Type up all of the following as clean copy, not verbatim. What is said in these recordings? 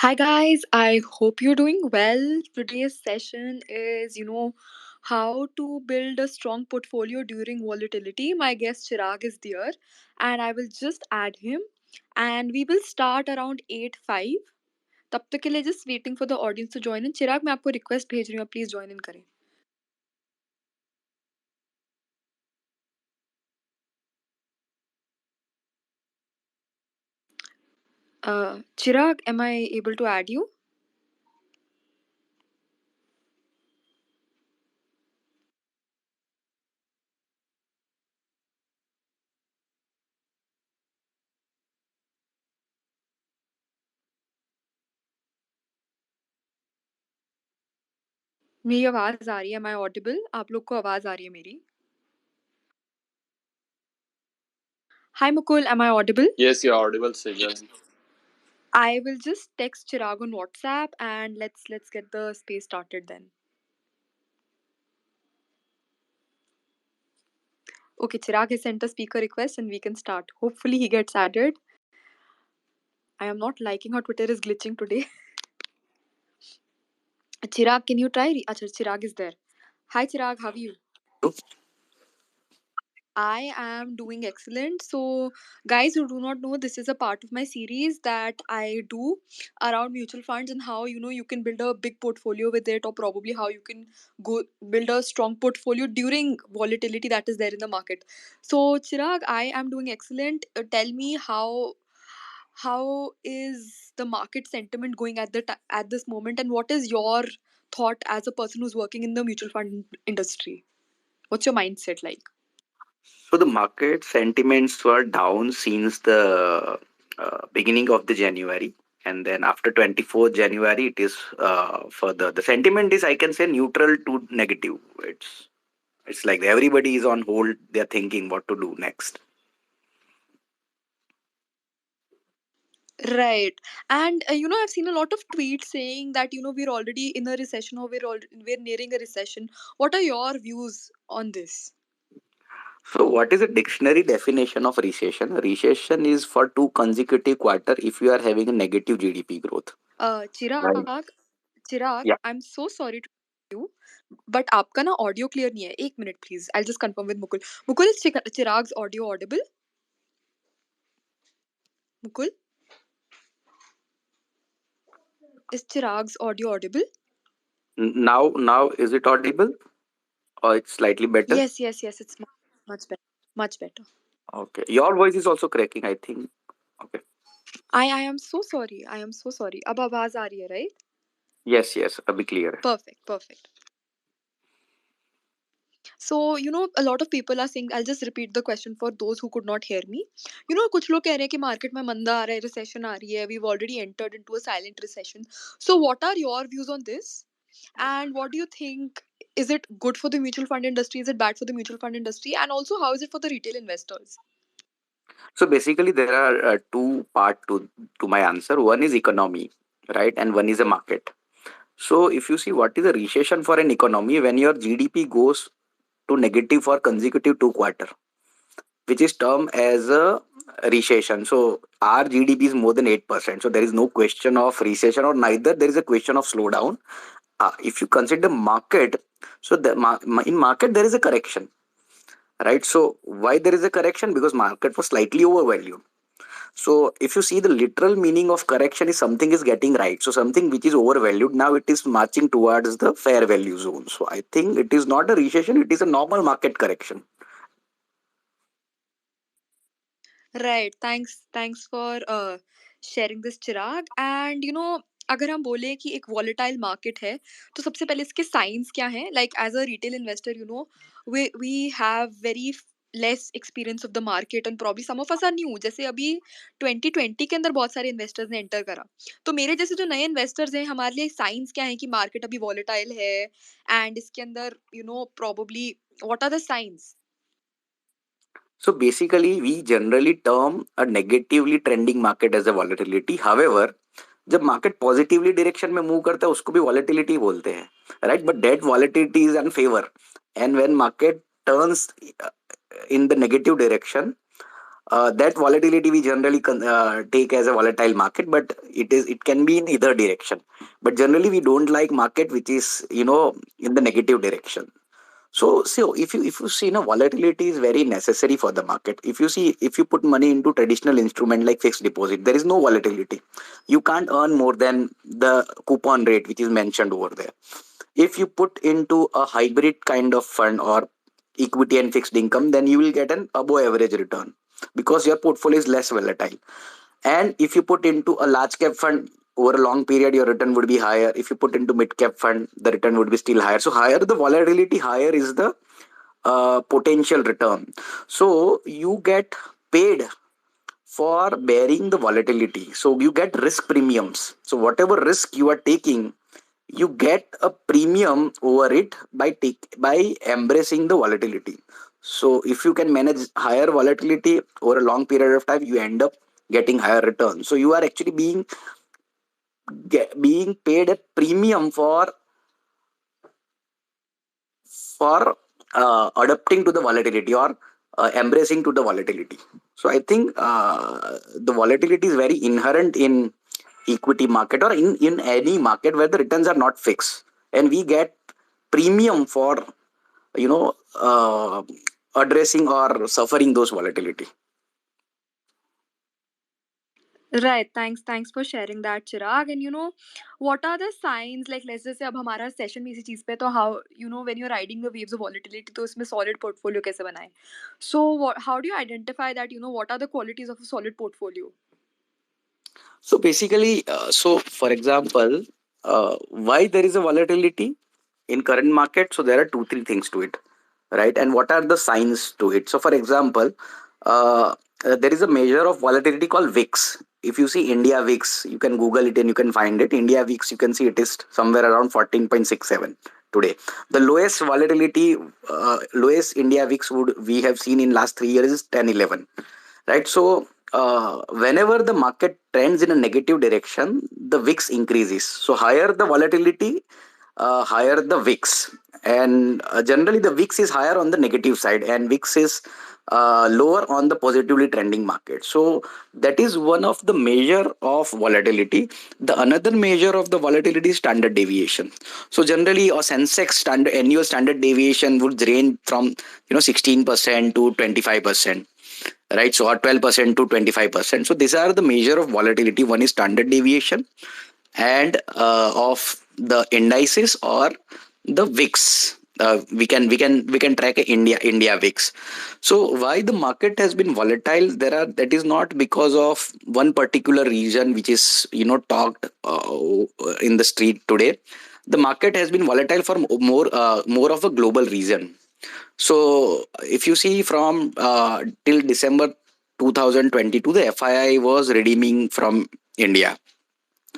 Hi guys, I hope you're doing well. Today's session is, how to build a strong portfolio during volatility. My guest Chirag is there and I will just add him and we will start around 8:05. तब तक के लिए just waiting for the audience to join in. चिराग मैं आपको request भेज रही हूँ, please join in करें. Chirag, am I able to add you? मेरी आवाज आ रही है? Am I audible? आप लोग को आवाज आ रही है मेरी? Hi Mukul, am I audible? Yes, you're audible, Sejal. I will just text Chirag on WhatsApp and let's get the space started then. Okay, Chirag has sent a speaker request and we can start. Hopefully he gets added. I am not liking how Twitter is glitching today. Chirag, can you try? Achha, Chirag is there. Hi Chirag, how are you? I am doing excellent. So, guys who do not know, this is a part of my series that I do around mutual funds and how you can build a big portfolio with it, or probably how you can go build a strong portfolio during volatility that is there in the market. So, Chirag, I am doing excellent. Tell me how is the market sentiment going at at this moment, and what is your thought as a person who's working in the mutual fund industry? What's your mindset like? So the market sentiments were down since the beginning of the January, and then after 24th January, it is further. The sentiment is, I can say, neutral to negative. It's like everybody is on hold. They're thinking what to do next. Right. And I've seen a lot of tweets saying that we're already in a recession, or we're nearing a recession. What are your views on this? So what is a dictionary definition of recession? Recession is for two consecutive quarter if you are having a negative GDP growth. Right. Chirag, Yeah. I'm so sorry to you, but आपका ना audio clear नहीं है. एक minute please. I'll just confirm with Mukul. Mukul, is Chirag's audio audible? Mukul, is Chirag's audio audible? Now is it audible or it's slightly better? Yes, it's much better. Much better. Okay. Your voice is also cracking, I think. Okay. I am so sorry. I am so sorry. अब आवाज आ रही है, right? Yes. अभी clear है. Perfect. So, a lot of people are saying, I'll just repeat the question for those who could not hear me. कुछ लोग कह रहे हैं कि market में मंदा आ रहा है, recession आ रही है, we've already entered into a silent recession. So, what are your views on this? And what do you think? Is it good for the mutual fund industry? Is it bad for the mutual fund industry? And also, how is it for the retail investors? So basically, there are two part to my answer. One is economy, right, and one is a market. So if you see what is a recession for an economy, when your GDP goes to negative for consecutive 2 quarter, which is termed as a recession. So our GDP is more than 8%. So there is no question of recession, or neither there is a question of slowdown. If you consider market, so in market there is a correction, right? So why there is a correction? Because market was slightly overvalued. So if you see, the literal meaning of correction is something is getting right. So something which is overvalued, now it is marching towards the fair value zone. So I think it is not a recession, it is a normal market correction. Right. Thanks for sharing this, Chirag. And अगर हम बोले कि एक volatile market है, तो सबसे पहले इसके signs क्या हैं? Like as a retail investor, we have very less experience of the market and probably some of us are new. जैसे अभी 2020 के अंदर बहुत सारे investors ने enter करा. तो मेरे जैसे जो नए investors हैं, हमारे लिए signs क्या हैं कि market अभी volatile है and इसके अंदर probably what are the signs? So basically, we generally term a negatively trending market as a volatility. However, जब मार्केट पॉजिटिवली डायरेक्शन में मूव करता है उसको भी वॉलेटिलिटी बोलते हैं, right? But that volatility is in favour, and when market turns in the negative direction, that volatility we generally take as a volatile market, but it can be in either direction. But generally we don't like market which is in the negative direction. So if you see, volatility is very necessary for the market. If you put money into traditional instrument like fixed deposit, there is no volatility. You can't earn more than the coupon rate which is mentioned over there. If you put into a hybrid kind of fund or equity and fixed income, then you will get an above average return because your portfolio is less volatile. And if you put into a large cap fund over a long period, your return would be higher. If you put into mid cap fund, the return would be still higher. So higher the volatility, higher is the potential return. So you get paid for bearing the volatility. So you get risk premiums. So whatever risk you are taking, you get a premium over it by embracing the volatility. So if you can manage higher volatility over a long period of time, you end up getting higher return. So you are actually being paid a premium for adapting to the volatility or embracing to the volatility. So I think the volatility is very inherent in equity market or in any market where the returns are not fixed, and we get premium for you know uh, addressing or suffering those volatility. Right. Thanks for sharing that, Chirag. And what are the signs? Like, let's just say, अब हमारा session भी इसी चीज पे है, तो how when you're riding the waves of volatility, तो इसमें solid portfolio कैसे बनाए? So, how do you identify that? What are the qualities of a solid portfolio? So basically, so for example, why there is a volatility in current market? So there are two, three things to it, right? And what are the signs to it? So for example, there is a measure of volatility called VIX. If you see India VIX, you can Google it and you can find it. India VIX, you can see it is somewhere around 14.67 today. The lowest volatility, lowest India VIX would we have seen in last 3 years is 1011, right? So whenever the market trends in a negative direction, the VIX increases. So higher the volatility, higher the VIX, and generally the VIX is higher on the negative side, and VIX is lower on the positively trending market. So that is one of the measure of volatility. The another measure of the volatility is standard deviation. So generally, a Sensex standard annual standard deviation would range from 16% to 25%, right? So or 12% to 25%. So these are the measure of volatility. One is standard deviation and of the indices or the VIX. We can track a India VIX. So why the market has been volatile? That is not because of one particular region which is talked in the street today. The market has been volatile for more of a global reason. So if you see from till December 2022, the FII was redeeming from India,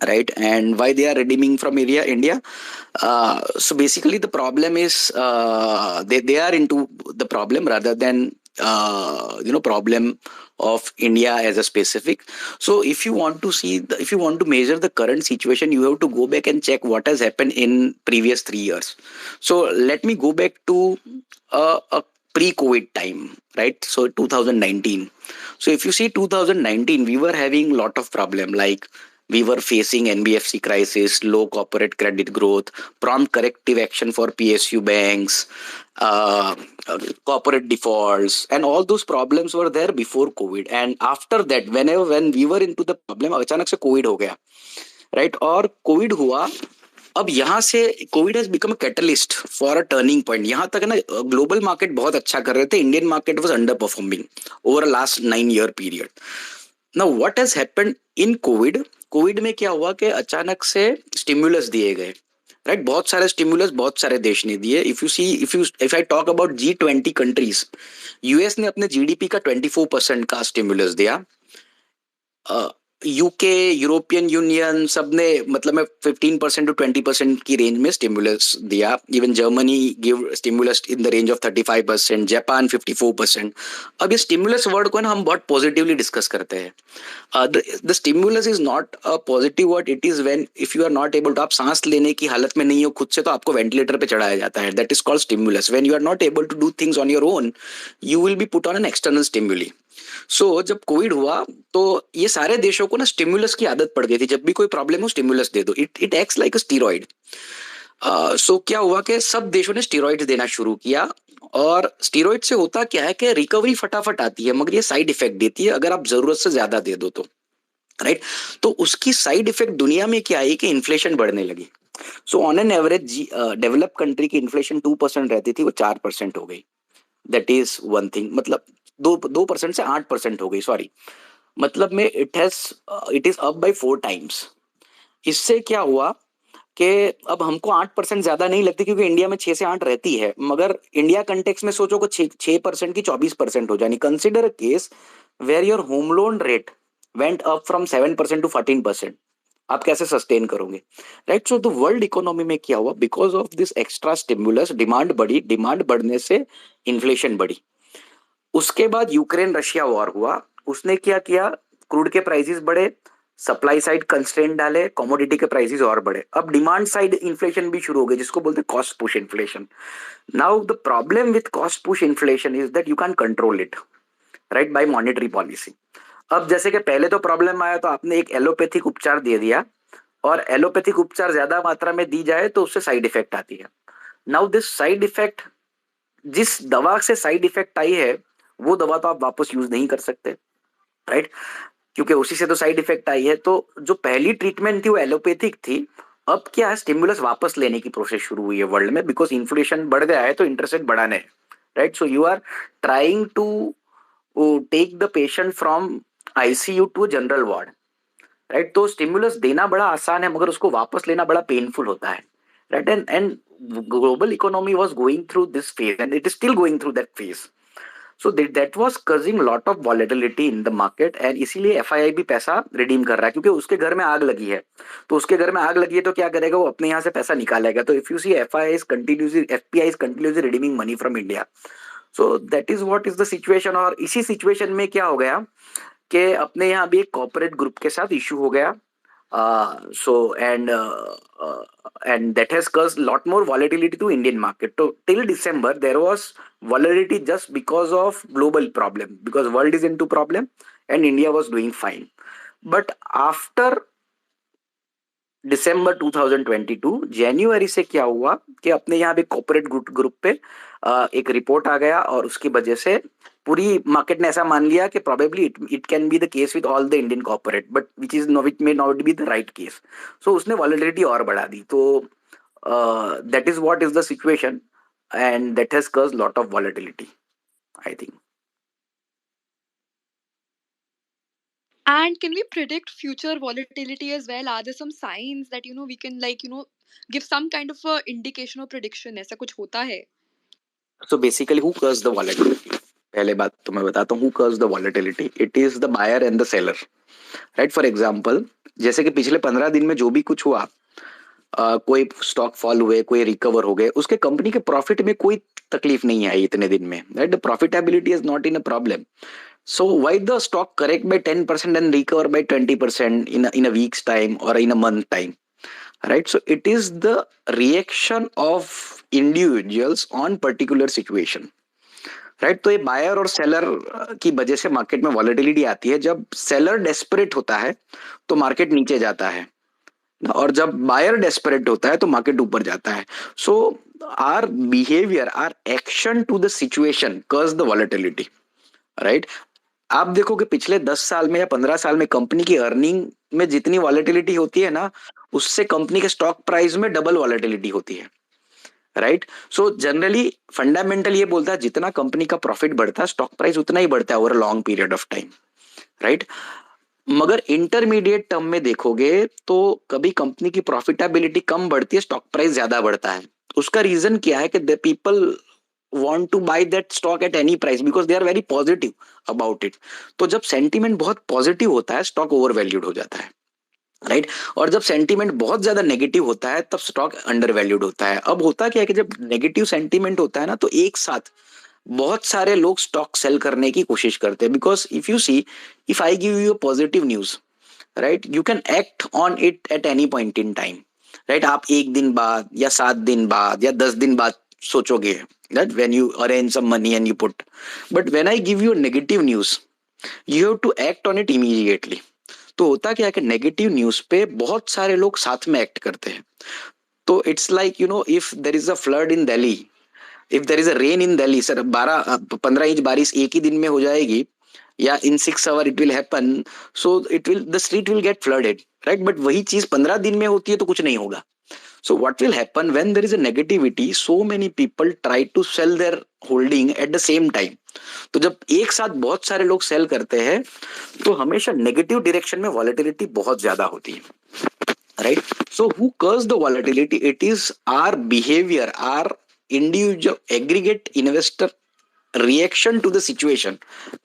right? And why they are redeeming from India? So basically the problem is they are into the problem rather than problem of India as a specific. So if you want to if you want to measure the current situation, you have to go back and check what has happened in previous 3 years. So let me go back to a pre-COVID time, right? So 2019. So if you see 2019, we were having lot of problem, like we were facing NBFC crisis, low corporate credit growth, prompt corrective action for PSU banks, uh, corporate defaults, and all those problems were there before COVID. And after that, when we were into the problem, अचानक से COVID हो गया, right? और COVID हुआ, अब यहाँ से Covid has become a catalyst for a turning point. यहाँ तक है ना, ग्लोबल मार्केट बहुत अच्छा कर रहे थे, Indian market was under performing over last 9 year period. Now what has happened in Covid? Covid में क्या हुआ कि अचानक से स्टिमुलस दिए गए, राइट? बहुत सारे स्टिमुलस बहुत सारे देश ने दिए. If I talk about G20 countries, US ने अपने जीडीपी का 24% का स्टिमुलस दिया. यूके, यूरोपियन यूनियन सबने मतलब में 15% to 20% की रेंज में स्टिमुलस दिया. Even Germany give stimulus in the range of 35%, Japan 54%. अब ये स्टिमुलस वर्ड को ना हम बहुत पॉजिटिवली डिस्कस करते हैं. The stimulus is not a positive word. It is when if you are not able to, आप सांस लेने की हालत में नहीं हो खुद से, तो आपको वेंटिलेटर पे चढ़ाया जाता है. That is called stimulus. When you are not able to do things on your own, you will be put on an external stimuli. So जब कोविड हुआ तो ये सारे देशों को ना स्टिमुलस की आदत पड़ गई थी, जब भी कोई प्रॉब्लम हो स्टिमुलस दे दो, it it acts like a steroid. So क्या हुआ कि सब देशों ने स्टीरॉइड्स देना शुरू किया, और स्टीरॉइड से होता क्या है कि रिकवरी फटाफट आती है, मगर ये साइड इफेक्ट देती है अगर आप जरूरत से ज्यादा दे दो तो, राइट। तो उसकी साइड इफेक्ट दुनिया में क्या आई कि इन्फ्लेशन बढ़ने लगी। So on an average develop country की इन्फ्लेशन 2% रहती थी, वो 4% हो गई। दैट इज वन थिंग, मतलब 2% से 8% हो गई, सॉरी। मतलब में it is up by 4 times. इससे क्या हुआ कि अब हमको 8% ज्यादा नहीं लगती, क्योंकि इंडिया में 6 से 8 रहती है, मगर इंडिया कंटेक्स में सोचो कि 6% की 24% हो जानी। Consider a case where your home loan rate went up from 7% to 14%। आप कैसे सस्टेन करोगे, right. So the world economy में क्या हुआ, because of this extra stimulus demand बढ़ी, डिमांड बढ़ने से इन्फ्लेशन बढ़ी। उसके बाद यूक्रेन रशिया वॉर हुआ, उसने क्या किया, क्रूड के प्राइसेस बढ़े, सप्लाई साइड कंस्ट्रेंट डाले, कमोडिटी के प्राइसेस और बढ़े। अब डिमांड साइड इन्फ्लेशन भी शुरू हो गई, जिसको बोलते हैं cost push inflation. Now the problem with cost push inflation is that you can control it, right, by monetary policy. अब जैसे कि पहले तो प्रॉब्लम आया तो आपने एक एलोपैथिक उपचार दे दिया, और एलोपैथिक उपचार ज्यादा मात्रा में दी जाए तो उससे साइड इफेक्ट आती है। नाउ दिस साइड इफेक्ट, जिस दवा से साइड इफेक्ट आई है वो दवा तो आप वापस यूज नहीं कर सकते, राइट, क्योंकि उसी से तो साइड इफेक्ट आई है। तो जो पहली ट्रीटमेंट थी वो एलोपैथिक थी। अब क्या है, स्टिमुलस वापस लेने की प्रोसेस शुरू हुई है वर्ल्ड में, बिकॉज इन्फ्लेशन बढ़ गया है तो इंटरेस्ट रेट बढ़ाने हैं, right. So you are trying to take the patient from ICU to general ward, right. तो स्टिमुलस देना बड़ा आसान है, मगर उसको वापस लेना बड़ा पेनफुल होता है, right. And global economy was going through this phase and it is still going through that phase. So that was causing lot of volatility in the market, and इसीलिए एफआईआई भी पैसा रिडीम कर रहा है, क्योंकि उसके घर में आग लगी है। तो उसके घर में आग लगी है तो क्या करेगा, वो अपने यहाँ से पैसा निकालेगा। तो if you see FII is continuously, FPI is continuously redeeming money from India. So that is what is the situation. और इसी सिचुएशन में क्या हो गया कि अपने यहाँ भी एक कॉर्पोरेट ग्रुप के साथ इशू हो गया। So and that has caused lot more volatility to Indian market. So till December there was volatility just because of global problem, because world is into problem and India was doing fine. But after दिसंबर 2022 जनवरी से क्या हुआ कि अपने यहाँ भी corporate group पे एक report आ गया, और उसकी वजह से पूरी मार्केट ने ऐसा मान लिया कि probably it can be the case with all the Indian corporate, but which may not be the right case. So उसने वॉलेटिलिटी और बढ़ा दी। तो that is what is the situation, and that has caused lot of volatility, I think. And can we predict future volatility as well? Are there some signs that we can give some kind of a indication or prediction? ऐसा कुछ होता है? So basically, who caused the volatility? पहले बात तो मैं बताता हूँ, who caused the volatility? It is the buyer and the seller, right? For example, जैसे कि पिछले 15 दिन में जो भी कुछ हुआ, कोई स्टॉक फॉल हुए, कोई रिकवर हो गए, उसके कंपनी के प्रॉफिट में कोई तकलीफ नहीं आई इतने दिन में, right. The profitability is not in a problem. So why the stock correct by 10% and recover by 20% in a week's time or in a month time, right? So it is the reaction of individuals on particular situation, right? तो ये buyer और seller की वजह से market में volatility आती है। जब सेलर डेस्परेट होता है तो मार्केट नीचे जाता है, और जब बायर डेस्परेट होता है तो मार्केट ऊपर जाता है। So our behaviour, our action to the situation cause the volatility, right. आप देखो कि पिछले 10 साल में या 15 साल में कंपनी की अर्निंग में जितनी वॉलेटिलिटी होती है ना, उससे कंपनी के स्टॉक प्राइस में डबल वॉलेटिलिटी होती है, राइट। सो जनरली फंडामेंटल ये बोलता है जितना कंपनी का प्रॉफिट बढ़ता है स्टॉक प्राइस उतना ही बढ़ता है over long period of time, right. मगर इंटरमीडिएट टर्म में देखोगे तो कभी कंपनी की प्रॉफिटेबिलिटी कम बढ़ती है, स्टॉक प्राइस ज्यादा बढ़ता है। उसका रीजन क्या है कि the people want to buy that stock at any price because they are very positive about it. तो जब सेंटीमेंट बहुत पॉजिटिव होता है स्टॉक ओवर वैल्यूड हो जाता है, राइट। और जब सेंटीमेंट बहुत ज्यादा नेगेटिव होता है तब स्टॉक अंडर वैल्यूड होता है। अब होता क्या है कि जब नेगेटिव सेंटीमेंट होता है ना, तो एक साथ बहुत सारे लोग स्टॉक सेल करने की कोशिश करते हैं, because if you see, if I give you a positive news, right, you can act on it at any point in time, right. आप एक दिन बाद या 7 दिन बाद या 10 दिन बाद सोचोगे, that when you arrange some money and you put, but when I give you a negative news, you have to act on it immediately. तो होता क्या है कि नेगेटिव न्यूज पे बहुत सारे लोग साथ में एक्ट करते हैं। तो it's like if there is a flood in Delhi, if there is a rain in Delhi, sir 15 inch बारिश एक ही दिन में हो जाएगी, या इन 6 hour it will happen, so it will the street will get flooded, right. But वही चीज 15 दिन में होती है तो कुछ नहीं होगा। So what will happen when there is a negativity? So many people try to sell their holding at the same time. तो जब एक साथ बहुत सारे लोग सेल करते हैं तो हमेशा नेगेटिव डायरेक्शन में वॉलेटिलिटी बहुत ज्यादा होती है, right. So who cause the volatility? It is our behaviour, our individual aggregate investor reaction to the situation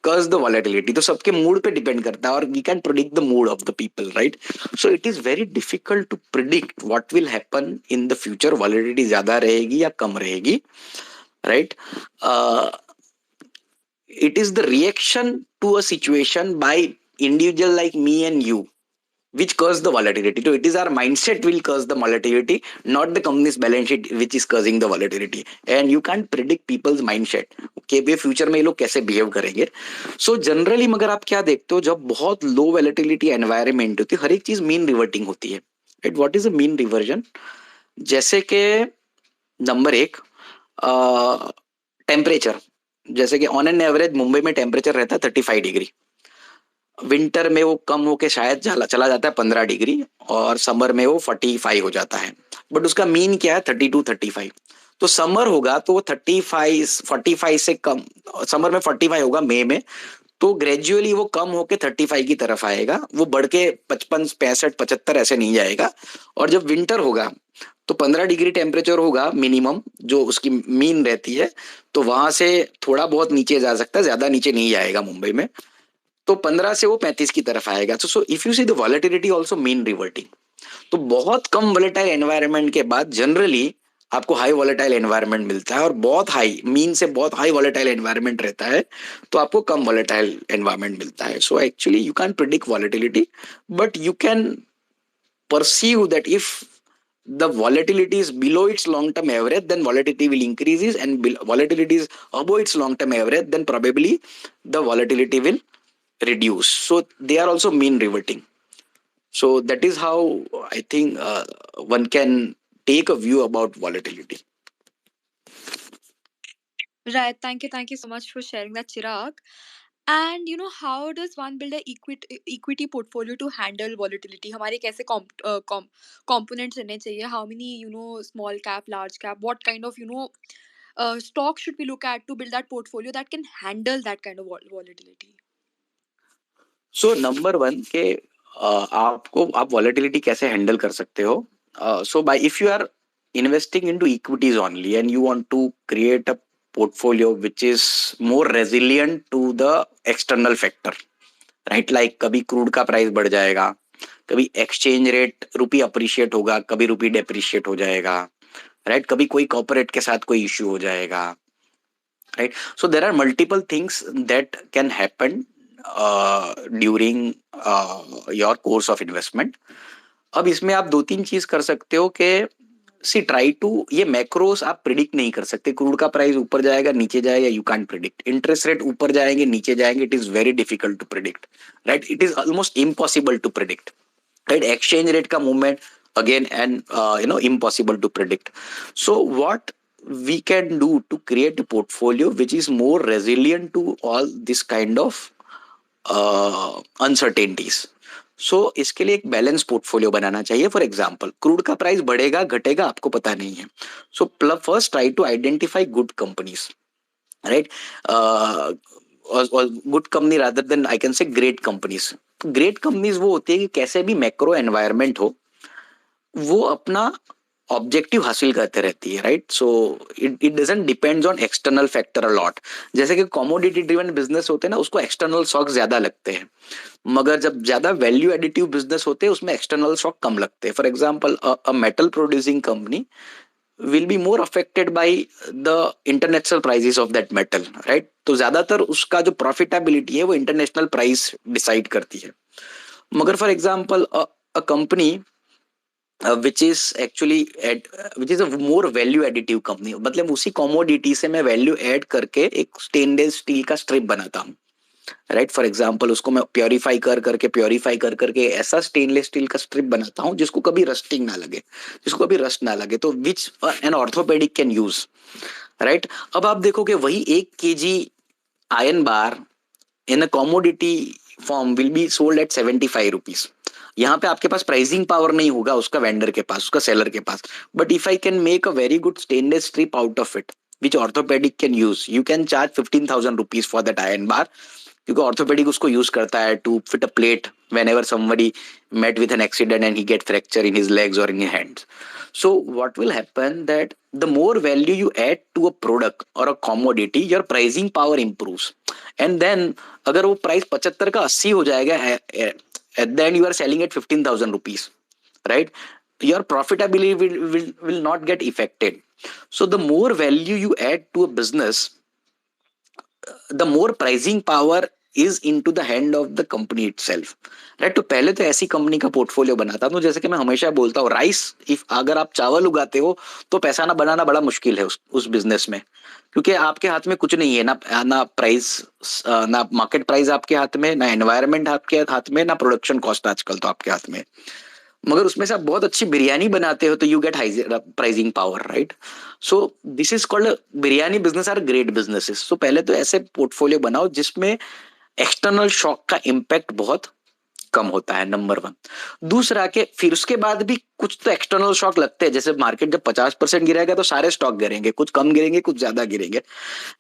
cause the volatility. तो सबके मूड पे डिपेंड करता है, और we can predict the mood of the people, right. So it is very difficult to predict what will happen in the future, volatility ज्यादा रहेगी या कम रहेगी, right. It is the reaction to a situation by individual like me and you which cause the volatility. So it is our mindset will cause the volatility, not the company's balance sheet which is causing the volatility. And you can't predict people's mindset कि वे future में ये लोग कैसे behave करेंगे। So generally मगर आप क्या देखते हो, जब बहुत लो वॉलेटिलिटी एनवायरमेंट होती है, हर एक चीज मीन रिवर्टिंग होती है, right. What is a mean reversion? जैसे कि नंबर एक, टेम्परेचर। जैसे कि ऑन एन एवरेज मुंबई में टेम्परेचर रहता है 35 डिग्री, विंटर में वो कम होके शायद चला जाता है 15 डिग्री, और समर में वो 45 हो जाता है। बट उसका मीन क्या है? 32 35। तो समर होगा तो वो 45 से कम, समर में 45 होगा मई में, तो ग्रेजुअली वो कम होके 35 की तरफ आएगा, वो बढ़ के 55 65 75 ऐसे नहीं जाएगा। और जब विंटर होगा तो 15 डिग्री टेम्परेचर होगा मिनिमम, जो उसकी मीन रहती है, तो वहां से थोड़ा बहुत नीचे जा सकता है, ज्यादा नीचे नहीं जाएगा मुंबई में, तो 15 से वो 35 की तरफ आएगा। So if you see the volatility also mean reverting. तो बहुत कम वॉलेटाइल एनवायरनमेंट के बाद जनरली आपको हाई वॉलेटाइल एनवायरनमेंट मिलता है, और बहुत हाई मीन से बहुत हाई वॉलेटाइल एनवायरनमेंट रहता है तो आपको कम वॉलेटाइल एनवायरनमेंट मिलता है। So actually you can predict volatility, but you can perceive that if the volatility is below its long term average, then volatility will increases, and volatility is above its long term average, then probably the volatility will reduce. So they are also mean reverting. So that is how I think one can take a view about volatility. Right. Thank you so much for sharing that, Chirag. And how does one build a equity portfolio to handle volatility? हमारे कैसे components रहने चाहिए? How many small cap, large cap? What kind of stock should we look at to build that portfolio that can handle that kind of volatility? So number one के आपको आप volatility कैसे handle कर सकते हो? So by if you are investing into equities only and you want to create a portfolio which is more resilient to the external factor, right. Like कभी crude का price बढ़ जाएगा, कभी एक्सचेंज रेट रुपी appreciate होगा, कभी रुपी depreciate हो जाएगा, right. कभी कोई कॉर्पोरेट के साथ कोई इश्यू हो जाएगा, right? So there are multiple things that can happen during your course of investment. अब इसमें आप दो तीन चीज कर सकते हो कि सी ट्राई टू, ये मैक्रोस आप प्रिडिक्ट नहीं कर सकते, क्रूड का प्राइस ऊपर जाएगा नीचे जाएगा, you can predict. Interest rate ऊपर जाएंगे नीचे जाएंगे, it is very difficult to predict, right. It is almost impossible to predict, right. Exchange rate का movement again, and impossible to predict. So what we can do to create a portfolio which is more resilient to all this kind of uncertainties. सो इसके लिए एक balance portfolio बनाना चाहिए। For example crude का price बढ़ेगा घटेगा आपको पता नहीं है, so first try to identify good companies, right. Good company rather than I can say great companies. Great companies वो होती है कि कैसे भी मैक्रो एनवायरनमेंट हो वो अपना ऑब्जेक्टिव हासिल करते रहती है, right. So it doesn't depends on external factor a lot. जैसे कि कमोडिटी ड्रिवन बिजनेस होते हैं ना, उसको एक्सटर्नल शॉक ज्यादा लगते हैं, मगर जब ज्यादा वैल्यू एडिटिव बिजनेस होते हैं उसमें एक्सटर्नल शॉक कम लगते हैं। For example a metal producing company will be more affected by the international prices of that metal, right? तो ज्यादातर उसका जो प्रॉफिटेबिलिटी है वो इंटरनेशनल प्राइस डिसाइड करती है। मगर for example a company which is actually which is a more value additive company, मतलब उसी commodity से मैं वैल्यू ऐड करके एक स्टेनलेस स्टील का स्ट्रिप बनाता हूँ, राइट। फॉर एग्जाम्पल उसको मैं प्योरीफाई कर करके ऐसा स्टेनलेस स्टील का स्ट्रिप बनाता हूँ जिसको कभी रस्टिंग ना लगे, जिसको कभी रस्ट ना लगे, तो विच N orthopaedic can use. Right. अब आप देखोगे वही 1 kg iron bar in a commodity form will be sold at 75 rupees. यहाँ पे आपके पास प्राइसिंग पावर नहीं होगा उसका वेंडर के पास, उसका सेलर के पास, but if I can make a very good stainless strip out of it which orthopaedic can use, you can charge 15,000 rupees for that iron bar, क्योंकि ऑर्थोपेडिक उसको यूज करता है to fit a plate whenever somebody met with an accident and he get fracture in his legs or in his hands. So what will happen that the more value you add to a product or a commodity, your pricing power improves. And then अगर वो price 75 का 80 हो जाएगा, at the end you are selling at 15,000 rupees, right? Your profitability will not get affected. So the more value you add to a business, the more pricing power is into the hand of the company itself, right. तो पहले तो ऐसी company का portfolio बनाता हूँ, जैसे कि मैं हमेशा बोलता हूँ, राइस इफ अगर आप चावल उगाते हो तो पैसा ना बनाना बड़ा मुश्किल है उस बिजनेस में, क्योंकि आपके हाथ में कुछ नहीं है, ना प्राइस, ना मार्केट प्राइस आपके हाथ में, ना एनवायरनमेंट आपके हाथ में, ना प्रोडक्शन कॉस्ट आजकल तो आपके हाथ में। मगर उसमें से आप बहुत अच्छी बिरयानी बनाते हो तो you get high pricing power, right. So this is called biryani business are great businesses. So पहले तो ऐसे पोर्टफोलियो बनाओ जिसमें एक्सटर्नल शॉक का इम्पैक्ट बहुत कम होता है, नंबर 1। दूसरा के फिर उसके बाद भी कुछ तो एक्सटर्नल शॉक लगते हैं, जैसे मार्केट जब 50% गिरेगा तो सारे स्टॉक गिरेंगे, कुछ कम गिरेंगे, कुछ ज्यादा गिरेंगे।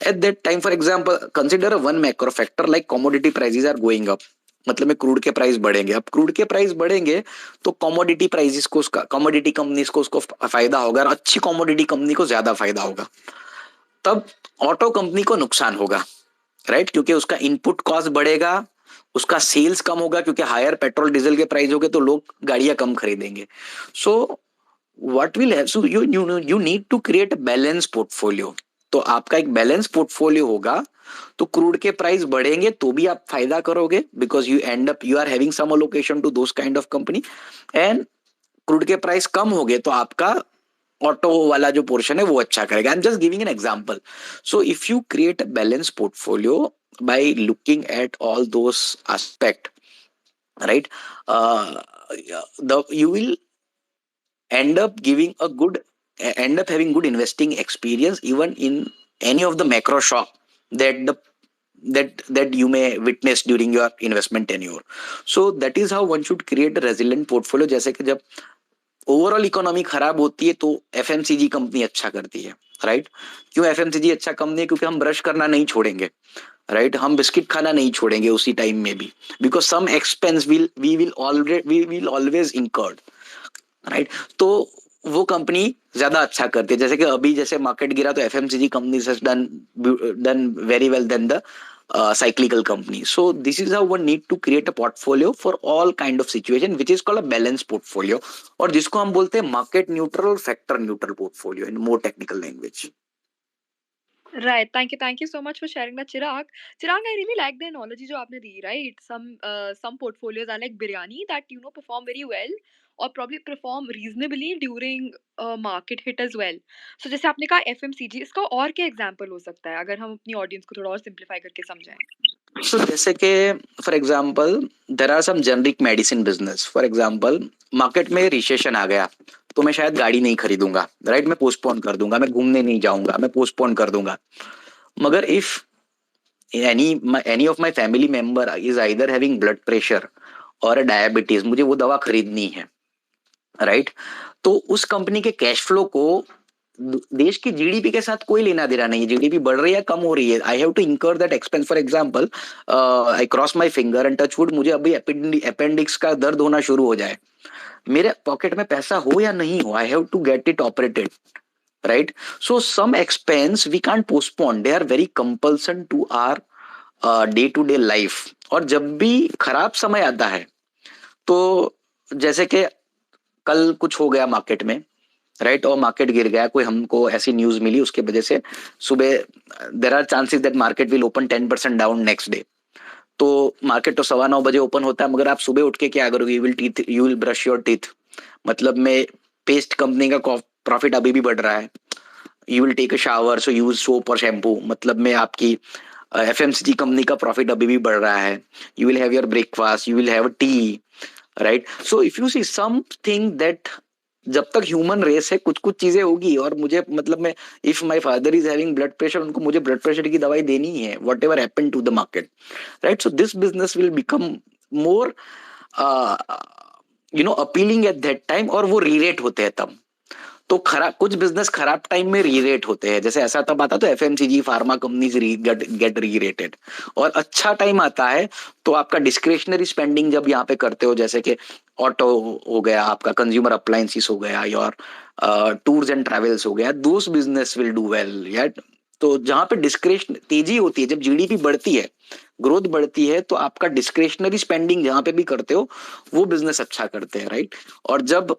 At that time for example consider one macro factor like commodity prices are going up, मतलब में क्रूड के प्राइस बढ़ेंगे। अब क्रूड के प्राइस बढ़ेंगे तो कमोडिटी प्राइसेस को, उसका कमोडिटी कंपनीज को उसको फायदा होगा, और अच्छी कमोडिटी कंपनी को ज्यादा फायदा होगा। तब ऑटो कंपनी को नुकसान होगा, राइट, क्योंकि उसका इनपुट कॉस्ट बढ़ेगा, उसका सेल्स कम होगा, क्योंकि हायर पेट्रोल डीजल के प्राइस होंगे तो लोग गाड़ियां कम खरीदेंगे। So what will have, so you need to create balance portfolio. तो आपका एक बैलेंस पोर्टफोलियो होगा तो क्रूड के प्राइस बढ़ेंगे तो भी आप फायदा करोगे, because you are having some allocation to those kind of company. And crude के प्राइस कम हो गए तो आपका ऑटो वाला जो पोर्शन है वो अच्छा करेगा। I am just giving an example. So if you create a balance portfolio by looking at all those aspect, right, you will end up giving a good end up having good investing experience even in any of the macro shock that that you may witness during your investment tenure. So that is how one should create a resilient portfolio. जैसे कि जब overall economy खराब होती है तो FMCG company अच्छा करती है, राइट। क्यों एफएमसीजी अच्छा कंपनी है? क्योंकि हम ब्रश करना नहीं छोड़ेंगे, राइट, हम बिस्किट खाना नहीं छोड़ेंगे उसी टाइम में भी, because some expense we will always incurred, right. तो वो कंपनी ज्यादा अच्छा करती है। जैसे कि अभी जैसे मार्केट गिरा तो FMCG company has done very well then the cyclical company. So this is how one need to create a portfolio for all kind of situation, which is called a balanced portfolio, और जिसको हम बोलते हैं market neutral और factor neutral portfolio in more technical language. Right. Thank you so much for sharing that, Chirag. Chirag, I really like the analogy जो आपने दी, right? Some portfolios are like biryani that perform very well or probably perform reasonably during market hit as well. So जैसे आपने कहा FMCG, इसका और क्या example हो सकता है अगर हम अपनी ऑडियंस को थोड़ा और सिंप्लीफाई करके समझाएं? So जैसे कि for example there are some generic medicine business. For example market में रिसेशन आ गया तो मैं शायद गाड़ी नहीं खरीदूंगा, राइट, मैं पोस्टपोन कर दूंगा, मैं घूमने नहीं जाऊंगा, मैं पोस्टपोन कर दूंगा। मगर if any of my family member is either having blood pressure और डायबिटीज, मुझे वो दवा खरीदनी है, राइट, तो उस कंपनी के कैश फ्लो को देश की जीडीपी के साथ कोई लेना देना नहीं है। जीडीपी बढ़ रही है कम हो रही है, आई हैव टू इंकर that expense. For example I cross my finger and touch wood, मुझे अभी अपेंडिक्स का दर्द होना शुरू हो जाए, मेरे पॉकेट में पैसा हो या नहीं हो, I have to get it operated, right. So some expense we can't postpone, they are very compulsion to our day to day life. और जब भी खराब समय आता है तो जैसे कि कल कुछ हो गया मार्केट में, राइट, और मार्केट गिर गया, कोई हमको ऐसी न्यूज मिली उसके वजह से सुबह there are chances that market will open 10% down next day. तो मार्केट तो 9:15 बजे ओपन होता है, मगर आप सुबह उठ के क्या करोगे? You will brush your teeth, मतलब में पेस्ट कंपनी का प्रॉफिट अभी भी बढ़ रहा है। You will take a shower, so use soap और शैम्पू, मतलब में आपकी एफएमसीजी कंपनी का प्रॉफिट अभी भी बढ़ रहा है. You will have your breakfast, you will have T, right. So if you see something that, जब तक ह्यूमन रेस है कुछ कुछ चीजें होगी. और मुझे मतलब मैं, if my father is having blood pressure, उनको मुझे ब्लड प्रेशर की दवाई देनी ही है, whatever happen to the market, right. So this business will become more appealing at that time, और वो रीरेट होते हैं तब. तो खराब कुछ बिजनेस खराब टाइम में रीरेट होते हैं, जैसे ऐसा तब आता तो एफएमसीजी फार्मा कंपनीज गेट रीरेटेड. और अच्छा टाइम आता है तो आपका डिस्क्रिशनरी स्पेंडिंग जब यहाँ पे करते हो, जैसे कि ऑटो हो गया, आपका कंज्यूमर अप्लायंसेस हो गया, योर टूर्स एंड ट्रेवल्स हो गया, दोस बिजनेस विल डू वेल. या तो जहां पे डिस्क्रिशन तेजी होती है, जब जीडीपी बढ़ती है, ग्रोथ बढ़ती है, तो आपका डिस्क्रिशनरी स्पेंडिंग जहां पे भी करते हो वो बिजनेस अच्छा करते हैं, राइट. और जब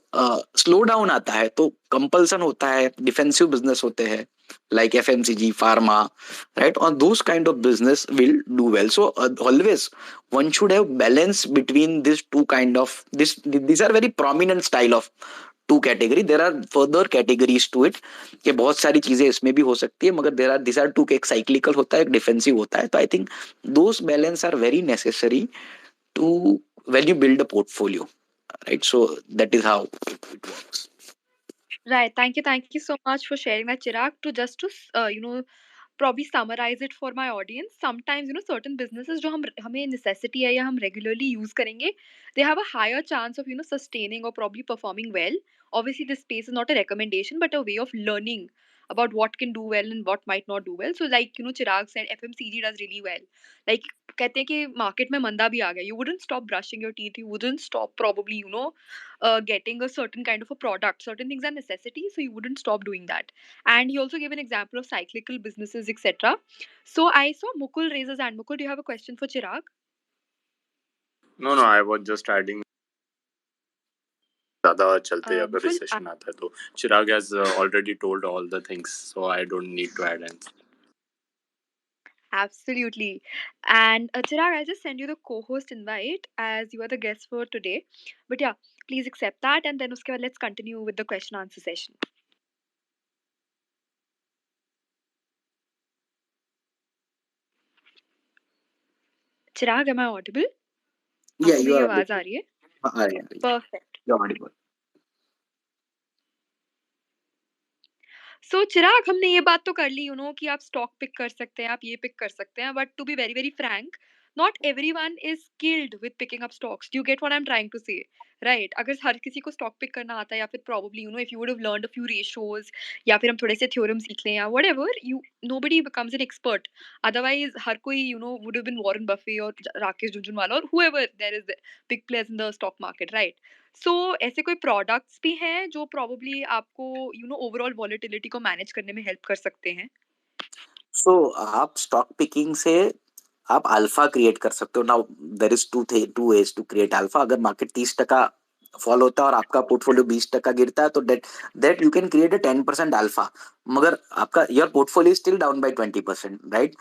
स्लो डाउन आता है तो कंपल्सन होता है, डिफेंसिव बिजनेस होते हैं लाइक एफएमसीजी, फार्मा, राइट. और those kind of business will do well. So always one should have balance between these two kind of these are very prominent style of two category. There are further categories to it, कि बहुत सारी चीजें इसमें भी हो सकती है, मगर there are this are two, एक साइक्लिकल होता है, एक डिफेंसिव होता है. तो I think those balance are very necessary to when you build a portfolio, right? So that is how it works. Right. Thank you so much for sharing that, Chirag. To just to probably summarize it for my audience, sometimes certain businesses जो हम हमें necessity है या हम regularly use करेंगे, they have a higher chance of sustaining or probably performing well. Obviously this space is not a recommendation but a way of learning about what can do well and what might not do well. So like Chirag said, FMCG does really well. Like कहते हैं कि market में मंदा भी आ गया, you wouldn't stop brushing your teeth, you wouldn't stop probably getting a certain kind of a product. Certain things are necessity, so you wouldn't stop doing that. And he also gave an example of cyclical businesses, etc. So I saw Mukul raise his hand. Mukul, do you have a question for Chirag? No, I was just adding. ज़्यादा चलते अगर Mukul, recession आता है तो चिराग has already told all the things, so I don't need to add anything. absolutely. And Chirag, I'll just send you the co-host invite as you are the guest for today. But yeah, please accept that, and then uske baad let's continue with the question answer session. Chirag, am I audible? Yeah, आपको you मेरी are आवाज audible. आ रही है? Yeah, Perfect. you're audible. सो चिराग, हमने ये बात तो कर ली कि आप स्टॉक पिक कर सकते हैं, आप ये पिक कर सकते हैं, but to be very very frank, not everyone is skilled with picking up stocks. Do you get what I am trying to say? Right. अगर हर किसी को स्टॉक पिक करना आता है, या फिर probably if you would have learned a few ratios, या फिर हम थोड़े से थ्योरम सीख लें या whatever, you nobody becomes an expert. Otherwise हर कोई would have been Warren Buffett और राकेश झुनझुनवाला और whoever there is big players in the stock market, right? सो ऐसे कोई प्रोडक्ट्स भी हैं जो प्रोबेबली आपको ओवरऑल वॉलेटिलिटी को मैनेज करने में हेल्प कर सकते हैं? So आप स्टॉक पिकिंग से आप अल्फा क्रिएट कर सकते हो. Now there is two ways to create alpha. अगर मार्केट 30% फॉल होता है और आपका पोर्टफोलियो 20% गिरता है, तो that you can create a 10% alpha. मगर आपका your portfolio still down by 20%, right.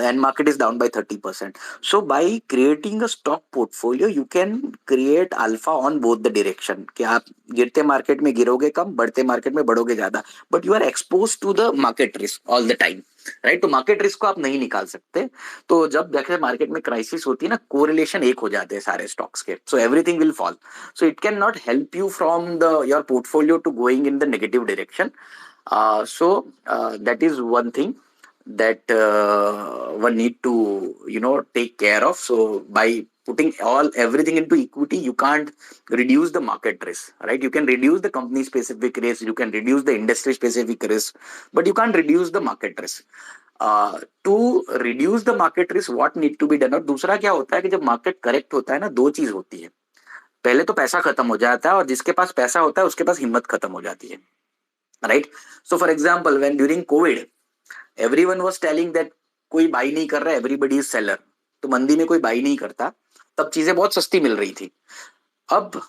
And market is down by 30%. So by creating a stock portfolio, you can create alpha on both the direction. कि आप गिरते market में गिरोगे कम, बढ़ते market में बढ़ोगे ज्यादा, but you are expose to the market risk all the time, right. तो market risk को आप नहीं निकाल सकते. तो जब देखिए मार्केट में क्राइसिस होती है ना, कोरिलेशन एक हो जाते हैं सारे स्टॉक्स के, so everything will fall. So it can not help you from the your portfolio to going in the negative direction. So that is one thing that one need to take care of. So by putting everything into equity, you can't reduce the market risk, right? You can reduce the company specific risk, you can reduce the industry specific risk, but you can't reduce the market risk. To reduce the market risk what need to be done. और दूसरा क्या होता है कि जब market correct होता है ना, दो चीज होती है. पहले तो पैसा खत्म हो जाता है, और जिसके पास पैसा होता है उसके पास हिम्मत खत्म हो जाती है, right. So for example, when during Covid everyone was telling that कोई बाई नहीं कर रहा है, एवरीबडी इज सेलर. तो मंदी में कोई बाई नहीं करता, तब चीजें बहुत सस्ती मिल रही थी. अब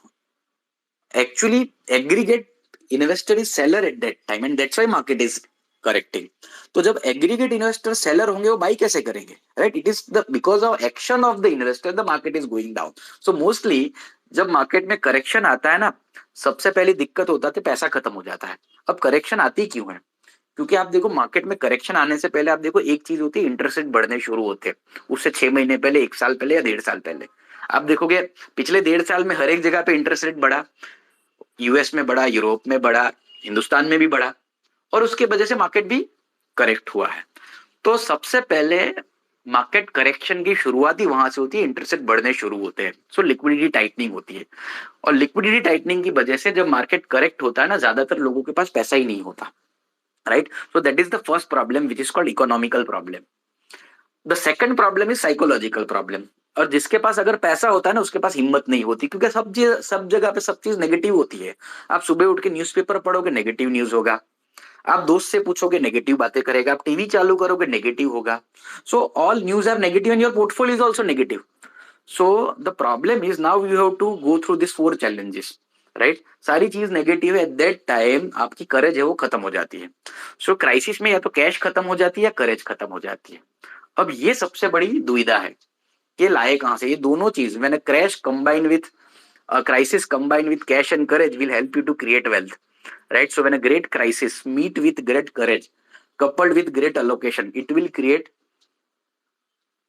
actually aggregate investor is seller eight that time, and that's why market is correcting. तो जब एग्रीगेट इन्वेस्टर सेलर होंगे, वो बाई कैसे करेंगे, right? It is the because of action of the investor the market is going down. So mostly जब market में correction आता है ना, सबसे पहली दिक्कत होता है पैसा खत्म हो जाता है. अब करेक्शन आती क्यों है? क्योंकि आप देखो मार्केट में करेक्शन आने से पहले आप देखो एक चीज होती है, इंटरेस्ट रेट बढ़ने शुरू होते हैं उससे 6 महीने पहले, 1 साल पहले या 1.5 साल पहले। आप देखोगे पिछले 1.5 साल में हर एक जगह पे इंटरेस्ट रेट बढ़ा, यूएस में बढ़ा, यूरोप में बढ़ा, हिंदुस्तान में भी बढ़ा, और उसके वजह से मार्केट भी करेक्ट हुआ है। तो सबसे पहले मार्केट करेक्शन की शुरुआत ही वहां से होती है, इंटरेस्ट रेट बढ़ने शुरू होते हैं, सो लिक्विडिटी टाइटनिंग होती है। और लिक्विडिटी टाइटनिंग की वजह से जब मार्केट करेक्ट होता है ना, ज्यादातर लोगों के पास पैसा ही नहीं होता, right. So that is the first problem which is called economical problem. The second problem is psychological problem. और जिसके पास अगर पैसा होता है ना, उसके पास हिम्मत नहीं होती, क्योंकि सब जगह पे सब चीज नेगेटिव होती है। आप सुबह उठ के न्यूज़पेपर पढ़ोगे, नेगेटिव न्यूज होगा। आप दोस्त से पूछोगे, नेगेटिव बातें करेगा। आप टीवी चालू करोगे, नेगेटिव होगा। So all news are negative and your portfolio is also negative. So the problem is now you have to go through this 4 challenges, right. सारी चीज नेगेटिव है, एट दैट टाइम आपकी करेज है वो खत्म हो जाती है। सो क्राइसिस में या तो कैश खत्म हो जाती है या करेज खत्म हो जाती है। अब ये सबसे बड़ी दुविधा है कि लाए कहां से ये दोनों चीज। When a crash combine with crisis combined with cash and courage will help you to create wealth, right? So when a great crisis meet with great courage coupled with great allocation, it will create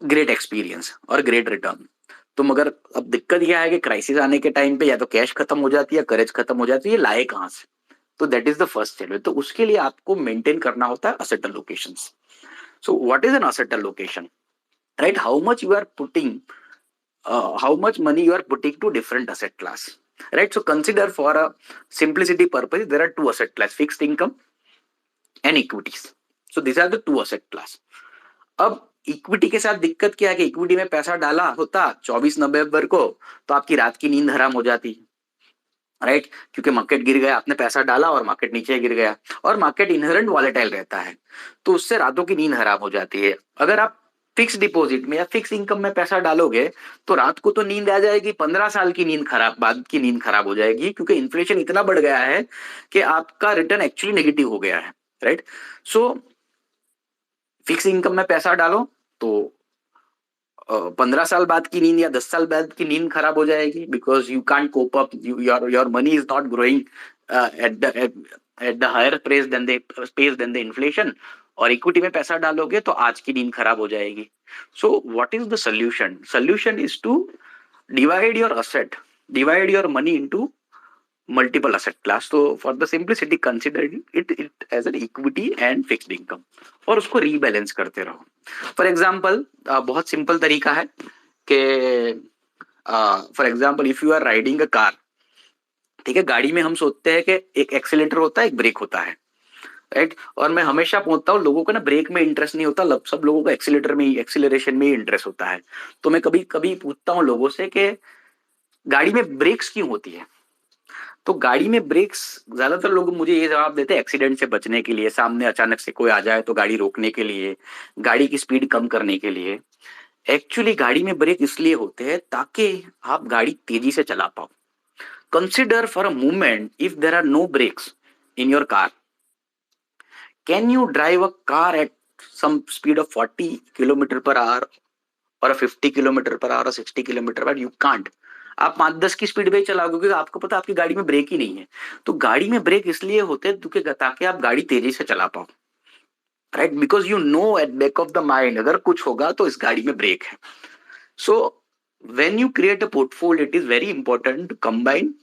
great experience और great return। तो मगर अब दिक्कत यह है कि crisis आने के टाइम पे या तो कैश खत्म हो जाती है या करेज खत्म हो जाती है, ये लाए कहां से? तो that is the first challenge. तो उसके लिए आपको मेंटेन करना होता है asset allocations. So what is an asset allocation, right? How much you are putting how much money you are putting to different asset class, right? So consider for a simplicity purpose there are 2 asset class, fixed income and equities. So these are the 2 asset class. अब equity के साथ दिक्कत क्या है कि equity में पैसा डाला होता 24 नवंबर को तो आपकी रात की नींद हराम हो जाती, राइट? क्योंकि मार्केट गिर गया, आपने पैसा डाला और मार्केट नीचे गिर गया, और मार्केट इनहेरेंट वॉलेटाइल रहता है, तो उससे रातों की नींद हराम हो जाती है। अगर आप फिक्स डिपॉजिट में या फिक्स इनकम में पैसा डालोगे तो रात को तो नींद आ जाएगी, 15 साल की नींद खराब, बाद की नींद खराब हो जाएगी, क्योंकि इन्फ्लेशन इतना बढ़ गया है कि आपका रिटर्न एक्चुअली नेगेटिव हो गया है, राइट? सो फिक्स इनकम में पैसा डालो तो 15 साल बाद की नींद या 10 साल बाद की नींद खराब हो जाएगी, because you can't cope up, your money is not growing at the higher pace than the inflation. और इक्विटी में पैसा डालोगे तो आज की नींद खराब हो जाएगी। So what is the solution? Solution is to divide your money into multiple asset class। तो for the simplicity consider it as an equity and fixed income, और उसको रीबैलेंस करते रहो। फॉर एग्जाम्पल बहुत सिंपल तरीका है कि for example if you are riding a car, ठीक है, गाड़ी में हम सोचते हैं कि एक एक्सीलेटर होता है, एक ब्रेक होता है, राइट? और मैं हमेशा पूछता हूँ लोगों को ना, ब्रेक में इंटरेस्ट नहीं होता, सब लोगों को एक्सीलेटर में ही, एक्सीलरेशन में ही इंटरेस्ट होता है। तो मैं कभी कभी पूछता हूँ लोगों से कि गाड़ी में ब्रेक्स क्यों होती है? तो गाड़ी में ब्रेक्स ज्यादातर लोग मुझे ये जवाब देते हैं एक्सीडेंट से बचने के लिए, सामने अचानक से कोई आ जाए तो गाड़ी रोकने के लिए, गाड़ी की स्पीड कम करने के लिए। एक्चुअली गाड़ी में ब्रेक इसलिए होते हैं ताकि आप गाड़ी तेजी से चला पाओ। Consider for a moment if there are no brakes in your car, can you drive a car at some speed of 40 kilometre per hour और 50 किलोमीटर पर आवर और 60 किलोमीटर पर? You can't. आप 5-10 की speed पे ही चलाओगे क्योंकि आपको पता आपकी गाड़ी में ब्रेक ही नहीं है। तो गाड़ी में ब्रेक इसलिए होते हैं ताकि आप गाड़ी तेजी से चला पाओ, right? Because you know at back of the mind अगर कुछ होगा तो इस गाड़ी में ब्रेक है। So when you create a portfolio, it is very important to combine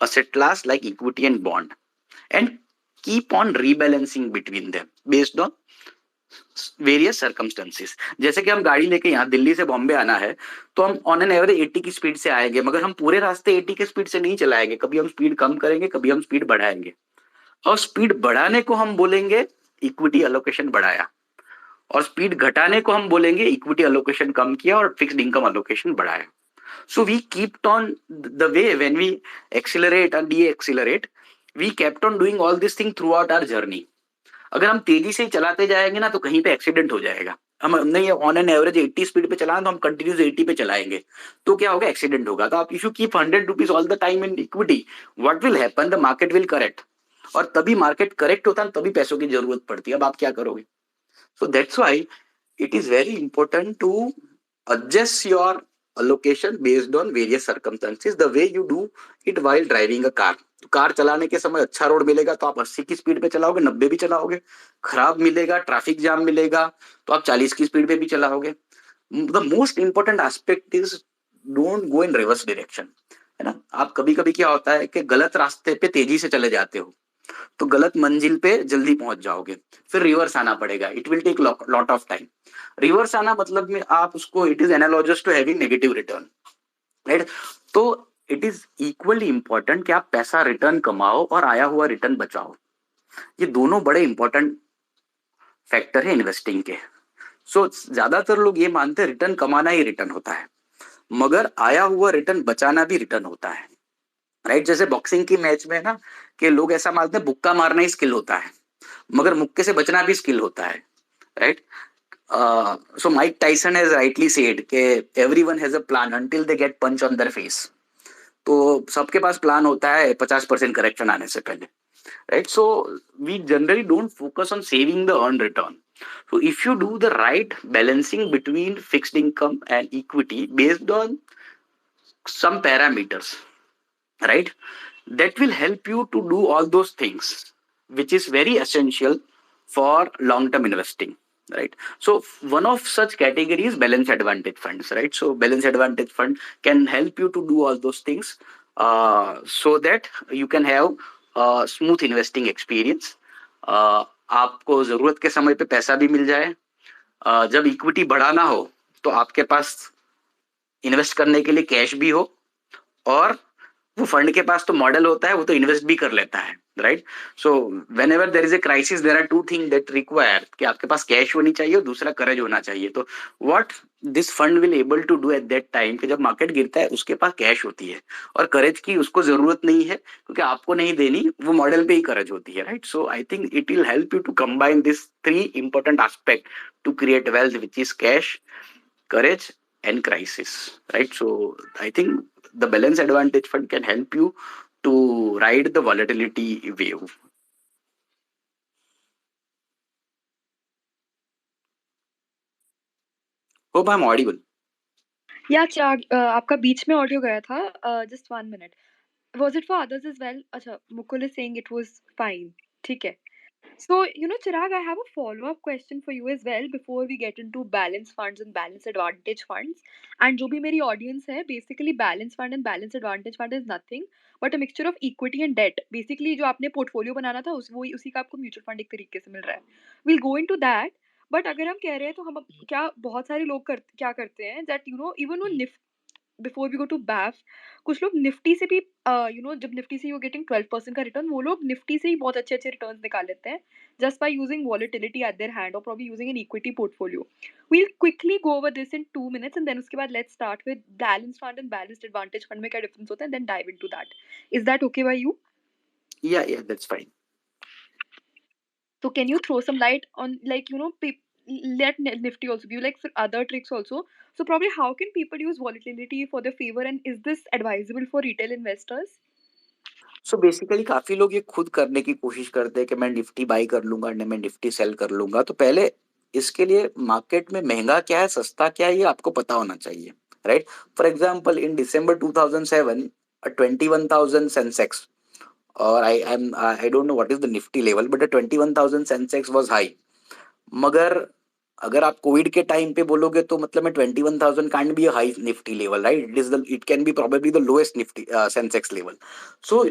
asset class like equity and bond and keep on rebalancing between them based on various circumstances. जैसे कि हम गाड़ी लेके यहाँ दिल्ली से बॉम्बे आना है तो हम ऑन एन एवरेज 80 की स्पीड से आएंगे, मगर हम पूरे रास्ते 80 की स्पीड से नहीं चलाएंगे, कभी हम स्पीड कम करेंगे, कभी हम स्पीड बढ़ाएंगे। और स्पीड बढ़ाने को हम बोलेंगे इक्विटी अलोकेशन बढ़ाया, और स्पीड घटाने को हम बोलेंगे इक्विटी अलोकेशन कम किया और फिक्स्ड इनकम अलोकेशन बढ़ाया। So we kept on the way when we accelerate and decelerate, we kept on doing all this thing throughout our journey. अगर हम तेजी से चलाते जाएंगे ना तो कहीं पे एक्सीडेंट हो जाएगा। हम नहीं ऑन एन एवरेज 80 स्पीड पे चलाएं तो हम कंटिन्यूस 80 पे चलाएंगे, तो क्या होगा? एक्सीडेंट होगा। तो आप if you keep 100 rupees all the time in equity, what will happen? The market will correct, और तभी मार्केट करेक्ट होता है, तभी पैसों की जरूरत पड़ती है। अब आप क्या करोगे? So that's why it is very important to adjust your allocation based on various circumstances the way you do it while driving a car. Car चलाने के समय अच्छा रोड मिलेगा तो आप 80 की स्पीड पे चलाओगे, 90 भी चलाओगे. खराब मिलेगा, ट्रैफिक जाम मिलेगा तो आप 40 की स्पीड पे भी चलाओगे. The most important aspect is don't go in reverse direction, है ना. आप कभी कभी क्या होता है कि गलत रास्ते पे तेजी से चले जाते हो तो गलत मंजिल पे जल्दी पहुंच जाओगे, फिर रिवर्स आना पड़ेगा. It will take lot of time. Reverse आना मतलब में आप उसको, it is analogous to having negative return, right. तो इट इज इक्वली इंपॉर्टेंट कि आप पैसा रिटर्न कमाओ और आया हुआ रिटर्न बचाओ. ये दोनों बड़े इंपॉर्टेंट फैक्टर है इन्वेस्टिंग के. सो ज्यादातर लोग ये मानते हैं रिटर्न कमाना ही रिटर्न होता है, मगर आया हुआ रिटर्न बचाना भी रिटर्न होता है, राइट. जैसे बॉक्सिंग की मैच में ना कि लोग ऐसा मानते हैं मुक्का मारना ही स्किल होता है, मगर मुक्के से बचना भी स्किल होता है, right. So Mike Tyson has rightly said कि everyone has a plan until they get punch on their face. तो सबके पास प्लान होता है 50% करेक्शन आने से पहले, right? So we generally don't focus on saving the earned return. So if you do the right balancing between fixed income and equity based on some parameters, right, that will help you to do all those things, which is very essential for long term investing, right. So one of such category is balance advantage funds, right. So balance advantage fund can help you to do all those things, so that you can have a smooth investing experience. आपको जरूरत के समय पे पैसा भी मिल जाए, जब equity बढ़ाना हो तो आपके पास इन्वेस्ट करने के लिए कैश भी हो, और वो फंड के पास तो मॉडल होता है, वो तो इन्वेस्ट भी कर लेता है, right. So whenever there is a crisis there are two thing that require कि आपके पास कैश होनी चाहिए और दूसरा करेज होना चाहिए. तो what this fund will able to do at that time कि जब मार्केट गिरता है उसके पास कैश होती है और करेज की उसको जरूरत नहीं है क्योंकि आपको नहीं देनी, वो मॉडल पे ही करेज होती है, right. So I think it will help you to combine this three important aspect to create wealth, which is cash, courage and crisis, right. So I think the balance advantage fund can help you to ride the volatility wave. Hope I'm audible. या चिराग, आपका बीच में audio गया था. Just 1 minute. Was it for others as well? अच्छा, Mukul is saying it was fine. ठीक है. So, Chirag, I have a follow-up question for you as well before we get into balance funds and balance advantage funds. And जो भी मेरी audience है, basically balance fund and balance advantage fund is nothing but a mixture of equity and debt. Basically जो आपने portfolio बनाना था वही उसी का आपको mutual fund एक तरीके से मिल रहा है. We'll go into that. But अगर हम कह रहे हैं तो हम क्या बहुत सारे लोग क्या करते हैं दैट इवन वो before we go to BAF, कुछ लोग निफ्टी से भी जब निफ्टी से यू गेटिंग 12% का रिटर्न, वो लोग निफ्टी से ही बहुत अच्छे अच्छे रिटर्न निकाल लेते हैं just by using volatility at their hand और probably using an equity portfolio. We'll quickly go over this in 2 minutes and then उसके बाद let's start with balance fund and balanced advantage fund में क्या difference होता है, then dive into that. Is that okay by you? Yeah, that's fine. So can you throw some light on, like, let Nifty also give like other tricks also. So probably how can people use volatility for their favor, and is this advisable for retail investors? So basically काफी लोग ये खुद करने की कोशिश करते हैं कि मैं निफ्टी बाई कर लूंगा, मैं निफ्टी सेल कर लूंगा. तो पहले इसके लिए मार्केट में महंगा क्या है, सस्ता क्या है, ये आपको पता होना चाहिए, right. For example in December 2007 21,000 Sensex, or I don't know what is the Nifty level, but the 21,000 Sensex was high. मगर अगर आप कोविड के टाइम पे बोलोगे तो मतलब में 21,000 can't be a high Nifty level, right. It can B probably the lowest Nifty Sensex level. So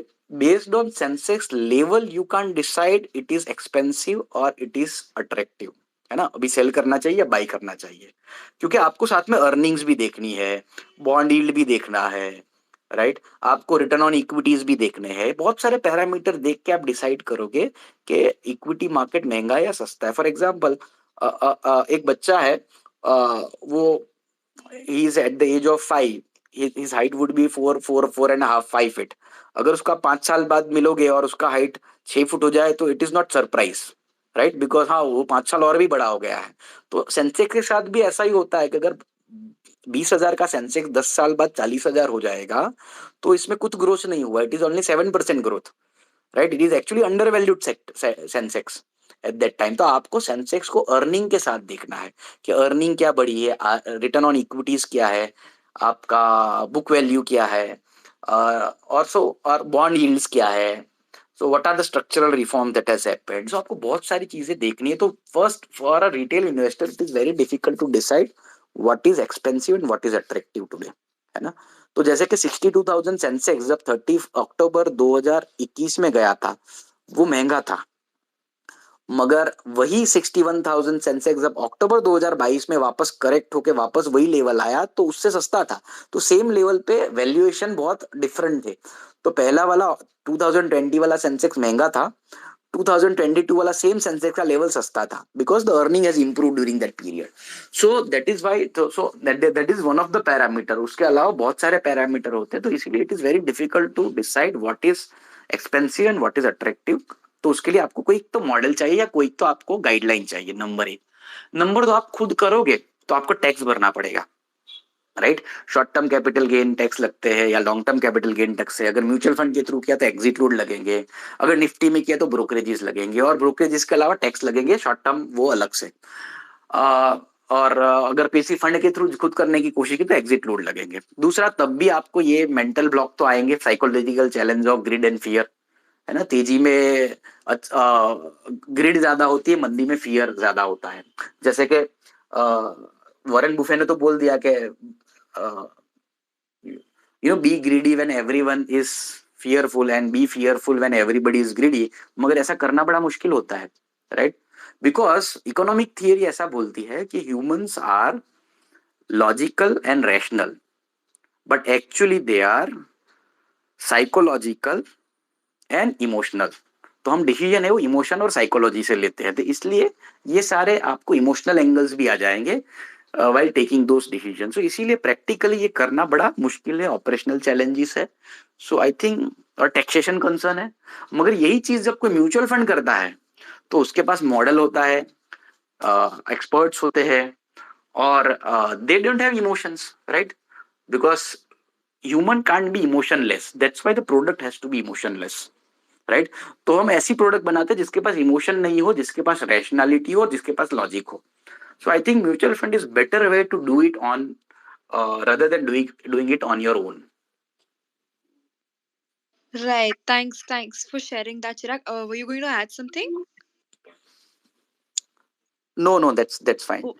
based on Sensex level you can decide it is expensive और इट इज अट्रैक्टिव, है ना. अभी cell करना चाहिए या by करना चाहिए, क्योंकि आपको साथ में अर्निंग्स भी देखनी है, बॉन्ड यील्ड भी देखना है, राइट. आपको रिटर्न ऑन इक्विटीज भी देखने हैं. बहुत सारे पैरामीटर देख के आप डिसाइड करोगे कि इक्विटी मार्केट महंगा है या सस्ता है. फॉर एग्जाम्पल एक बच्चा है, वो he is at the age of 5, his height would be 4.5 5 feet. अगर उसका 5 साल बाद मिलोगे और उसका हाइट 6 फुट हो जाए तो it is not surprise, right, because हाँ वो 5 साल और भी बड़ा हो गया है. तो सेंसेक्स के साथ भी ऐसा ही होता है कि अगर 20,000 का सेंसेक्स 10 साल बाद 40,000 हो जाएगा तो इसमें कुछ ग्रोथ नहीं हुआ, it is only 7% growth, right. It is actually under valued Sensex eight that time. तो आपको सेंसेक्स को अर्निंग के साथ देखना है कि अर्निंग क्या बढ़ी है, रिटर्न ऑन इक्विटीज क्या है, आपका बुक वैल्यू क्या है, और बॉन्ड यील्ड्स क्या है, so what are the structural reform that has happened. So आपको बहुत सारी चीजें देखनी है। तो first, for a retail investor it is very difficult to decide what is expensive and what is attractive today, है ना। तो जैसे कि 62,000 सेंसेक्स जब 30 अक्टूबर 2021 में गया था, वो महंगा था। मगर वही 61,000 सेंसेक्स जब अक्टूबर 2022 में वापस करेक्ट होके वापस वही लेवल आया तो उससे सस्ता था। तो सेम लेवल पे वैल्यूएशन बहुत डिफरेंट थे। तो पहला वाला 2020 वाला सेंसेक्स महंगा था, 2022 वाला सेम सेंसेक्स का लेवल सस्ता था, because the earning has improve during that period. So that is why, so that is one of the parameter. उसके अलावा बहुत सारे पैरामीटर होते हैं, तो इसीलिए it is very difficult to decide what is expensive and what is attractive. तो उसके लिए आपको कोई तो मॉडल चाहिए या कोई तो आपको गाइडलाइन चाहिए, नंबर एक। नंबर दो, आप खुद करोगे तो आपको टैक्स भरना पड़ेगा, right. Short term capital gain tax लगते हैं या long term capital gain tax है। अगर म्यूचुअल फंड के थ्रू किया तो एग्जिट लोड लगेंगे, अगर निफ्टी में किया तो ब्रोकरेजेस लगेंगे, और ब्रोकरेजेस के अलावा टैक्स लगेंगे शॉर्ट टर्म, वो अलग से। अगर पीसी फंड के थ्रू खुद करने की कोशिश की तो एग्जिट लोड लगेंगे। दूसरा, तब भी आपको ये मेंटल ब्लॉक तो आएंगे, psychological challenge of grid and fear, है ना। तेजी में ग्रिड ज्यादा होती है, मंदी में फियर ज्यादा होता है। जैसे कि वॉरेन बुफे ने तो बोल दिया कि B greedy when everyone is fearful and B fearful when everybody is greedy. मगर ऐसा करना बड़ा मुश्किल होता है, राइट। बिकॉज इकोनॉमिक थियरी ऐसा बोलती है कि humans are logical and rational, but actually they are psychological and emotional. तो हम डिसीजन है वो इमोशन और साइकोलॉजी से लेते हैं, तो इसलिए ये सारे आपको इमोशनल एंगल्स भी आ जाएंगे वाइल टेकिंग दोस डिसीजन। सो इसीलिए प्रैक्टिकली ये करना बड़ा मुश्किल है, ऑपरेशनल चैलेंजेस है। सो आई थिंक, और टैक्सेशन कंसर्न है। मगर यही चीज जब कोई म्यूचुअल फंड करता है तो उसके पास मॉडल होता है, एक्सपर्ट्स होते हैं, और they don't have emotions, right. Because human can't be emotionless, that's why the product has to be emotionless, right. तो हम ऐसी प्रोडक्ट बनाते हैं जिसके पास इमोशन नहीं हो, जिसके पास रैशनैलिटी हो और जिसके पास लॉजिक हो। So I think mutual fund is better way to do it on rather than doing it on your own. Right. Thanks for sharing that, Chirag. Were you going to add something? No, that's fine. Oh,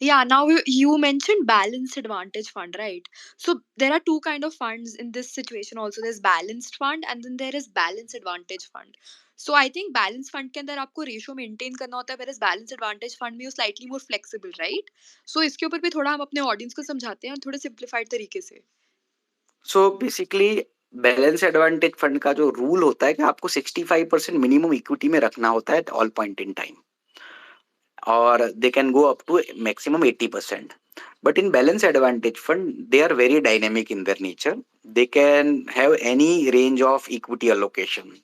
yeah. Now you mentioned balanced advantage fund, right? So there are two kind of funds in this situation. Also, there's balanced fund and then there is balanced advantage fund. So I think balanced fund के अंदर आपको ratio maintain करना होता है, whereas balanced advantage fund में वो slightly more flexible, right? So इसके ऊपर भी थोड़ा हम अपने ऑडियंस को समझाते हैं और थोड़े simplified तरीके से. So basically balance advantage fund का जो रूल होता है कि आपको 65% मिनिमम इक्विटी में रखना होता है at all point in time, or they can go up to maximum 80%. But in balance advantage fund, they are very dynamic in their nature. They can have any range of equity allocation.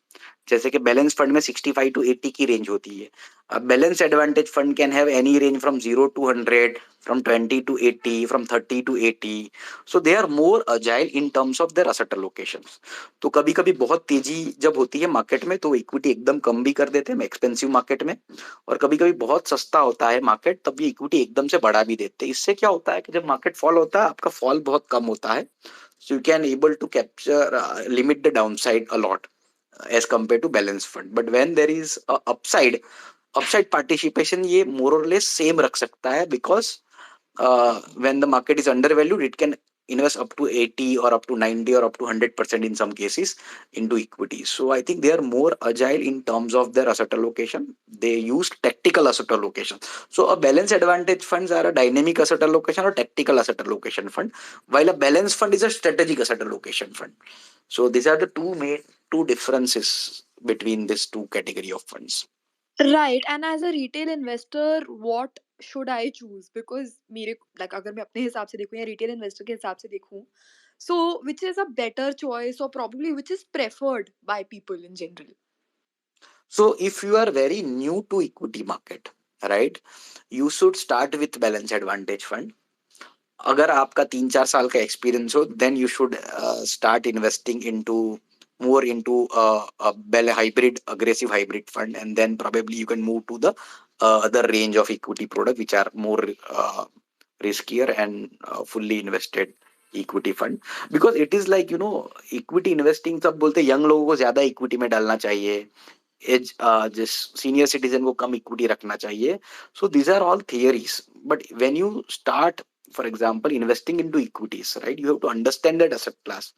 जैसे कि balance fund में 65 to 80 की range होती है। अब balance advantage fund can have any range from 0 to 100, from 20 to 80, from 30 to 80। So they are more agile in terms of their asset allocations. तो कभी कभी बहुत तेजी जब होती है मार्केट में तो इक्विटी एकदम कम भी कर देते हैं एक्सपेंसिव मार्केट में, और कभी कभी बहुत सस्ता होता है मार्केट तब भी इक्विटी एकदम से बढ़ा भी देते हैं। इससे क्या होता है कि जब मार्केट फॉल होता है आपका फॉल बहुत कम होता है, so you can able to capture limit the downside a lot as compared to balance fund. But when there is a upside participation ये more or less same रख सकता है, because when the market is undervalued it can invest up to 80 or up to 90 or up to 100% in some cases into equities. So I think they are more agile in terms of their asset allocation. They use tactical asset allocation. So a balance advantage funds are a dynamic asset allocation or tactical asset allocation fund, while a balance fund is a strategic asset allocation fund. So these are the two differences between these two category of funds. Right. And as a retail investor, what should I choose? Because मेरे like अगर मैं अपने हिसाब से देखूं या retail investor के हिसाब से देखूं, so which is a better choice or probably which is preferred by people in general? So if you are very new to equity market, right, you should start with balance advantage fund. अगर आपका 3-4 साल का experience हो then you should start investing into more into a hybrid aggressive hybrid fund, and then probably you can move to the other range of equity product which are more riskier and fully invested equity fund, because it is like equity investing सब बोलते हैं young लोगों को ज्यादा equity में डालना चाहिए, as जिस सीनियर सिटीजन को कम इक्विटी रखना चाहिए. So these are all theories, but when you start for example investing into equities, right, you have to understand that asset class.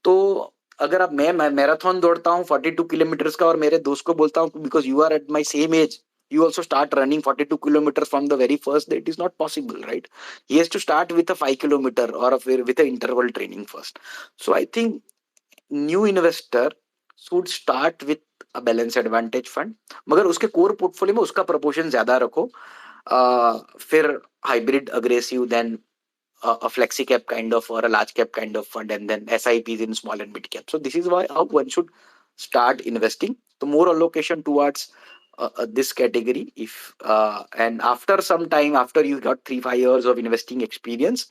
तो अगर अब मैं मैराथन दौड़ता हूँ 42 किलोमीटर का और मेरे दोस्त को बोलता हूँ because you are at my same age, you also start running 42 kilometers from the very first day, it is not possible, right? He has to start with a 5 kilometer or with a interval training first. So I think new investor should start with a balance advantage fund, मगर उसके core portfolio में उसका proportion ज्यादा रखो, फिर hybrid aggressive, then a flexi cap kind of or a large cap kind of fund, and then SIPs in small and mid cap. So this is why how one should start investing. So more allocation towards this category. If and after some time, after you got 3-5 years of investing experience,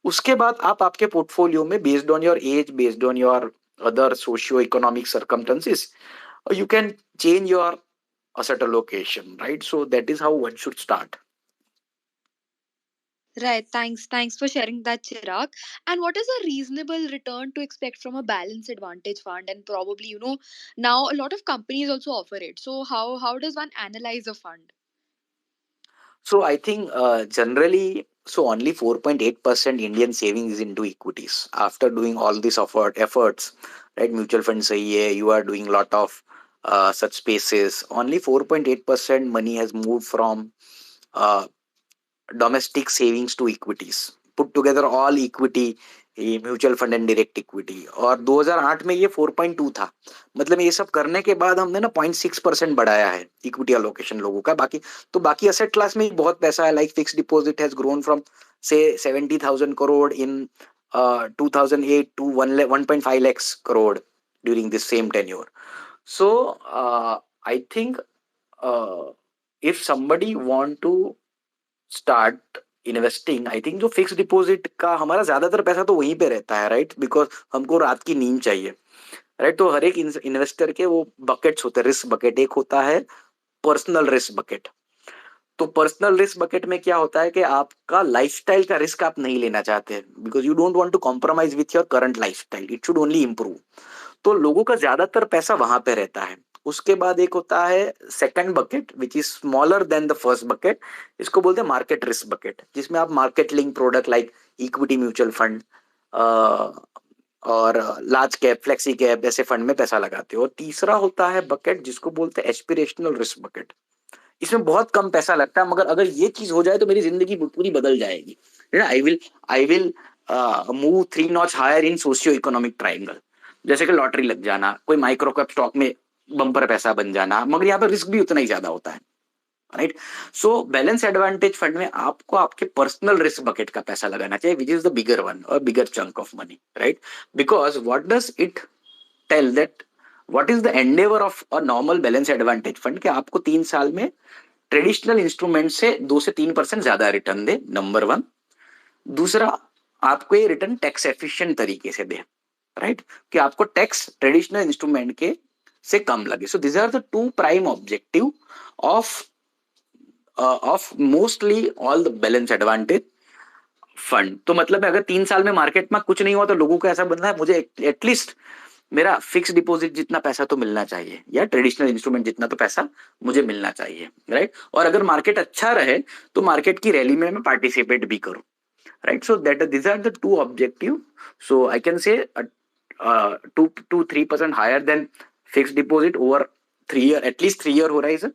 उसके बाद आप आपके portfolio में based on your age, based on your other socio-economic circumstances, you can change your asset allocation, right? So that is how one should start. Right. Thanks for sharing that, Chirag. And what is a reasonable return to expect from a balance advantage fund? And probably, now a lot of companies also offer it. So how does one analyze a fund? So I think generally, so only 4.8% Indian savings is into equities. After doing all these efforts, right? Mutual funds, you are doing a lot of such spaces. Only 4.8% money has moved from uh, domestic savings to equities. Put together all equity, mutual fund and direct equity, और 2008 में ये 4.2 था. मतलब ये सब करने के बाद हमने ना 0.6% बढ़ाया है इक्विटी अलोकेशन लोगों का. बाकी असेट क्लास में बहुत पैसा है, like fix deposit has grown from से 70,000 करोड़ इन 2008 to 1.5 lakhs crore during this same tenure. So I think if somebody want to start investing, I think जो फिक्स डिपॉजिट का हमारा ज्यादातर पैसा तो वहीं पे रहता है, राइट, बिकॉज हमको रात की नींद चाहिए, राइट. तो हर एक इन्वेस्टर के वो बकेट्स होते हैं, रिस्क बकेट. एक होता है पर्सनल रिस्क बकेट. तो पर्सनल रिस्क बकेट में क्या होता है कि आपका लाइफस्टाइल का रिस्क आप नहीं लेना चाहते, because you don't want to compromise with your current lifestyle, it should only improve. तो लोगों का ज्यादातर पैसा वहां पे रहता है. उसके बाद एक होता है second bucket which is smaller than the first bucket. इसको बोलते हैं मार्केट रिस्क बकेट, जिसमें आप market link product like equity mutual fund और लार्ज कैप फ्लेक्सी कैप ऐसे फंड में पैसा लगाते हो. और तीसरा होता है बकेट जिसको बोलते हैं एस्पिरेशनल रिस्क बकेट. इसमें बहुत कम पैसा लगता है, मगर अगर ये चीज हो जाए तो मेरी जिंदगी पूरी बदल जाएगी. I will move 3 notch higher in socio economic triangle. जैसे कि लॉटरी लग जाना, कोई माइक्रो कैप स्टॉक में बम्पर पैसा बन जाना, मगर यहाँ पर रिस्क भी उतना ही ज्यादा होता है, right. So balance advantage fund में आपको आपके पर्सनल रिस्क बकेट का पैसा लगाना चाहिए, which is the bigger one और bigger chunk of money, right. Because what does it tell that what is the endeavour of a normal balance advantage fund, कि आपको 3 साल में ट्रेडिशनल इंस्ट्रूमेंट से 2 से 3% ज्यादा रिटर्न दे, नंबर वन. दूसरा, आपको ये रिटर्न टैक्स एफिशिएंट तरीके से दे, राइट, कि आपको टैक्स ट्रेडिशनल इंस्ट्रूमेंट के से कम लगे. So this are the two prime objective of mostly all the balance advantage fund. तो मतलब अगर 3 साल में मार्केट में कुछ नहीं हुआ तो लोगों को ऐसा बनना है, मुझे एटलीस्ट मेरा फिक्स डिपॉजिट जितना पैसा तो मिलना चाहिए, या ट्रेडिशनल इंस्ट्रूमेंट जितना तो पैसा मुझे मिलना चाहिए, राइट. और अगर मार्केट अच्छा रहे तो मार्केट की रैली में मैं पार्टिसिपेट भी करूं, right? So that these are the two objective. So I can say 2 to 3% higher than fixed deposit over 3 year, at least 3 year horizon,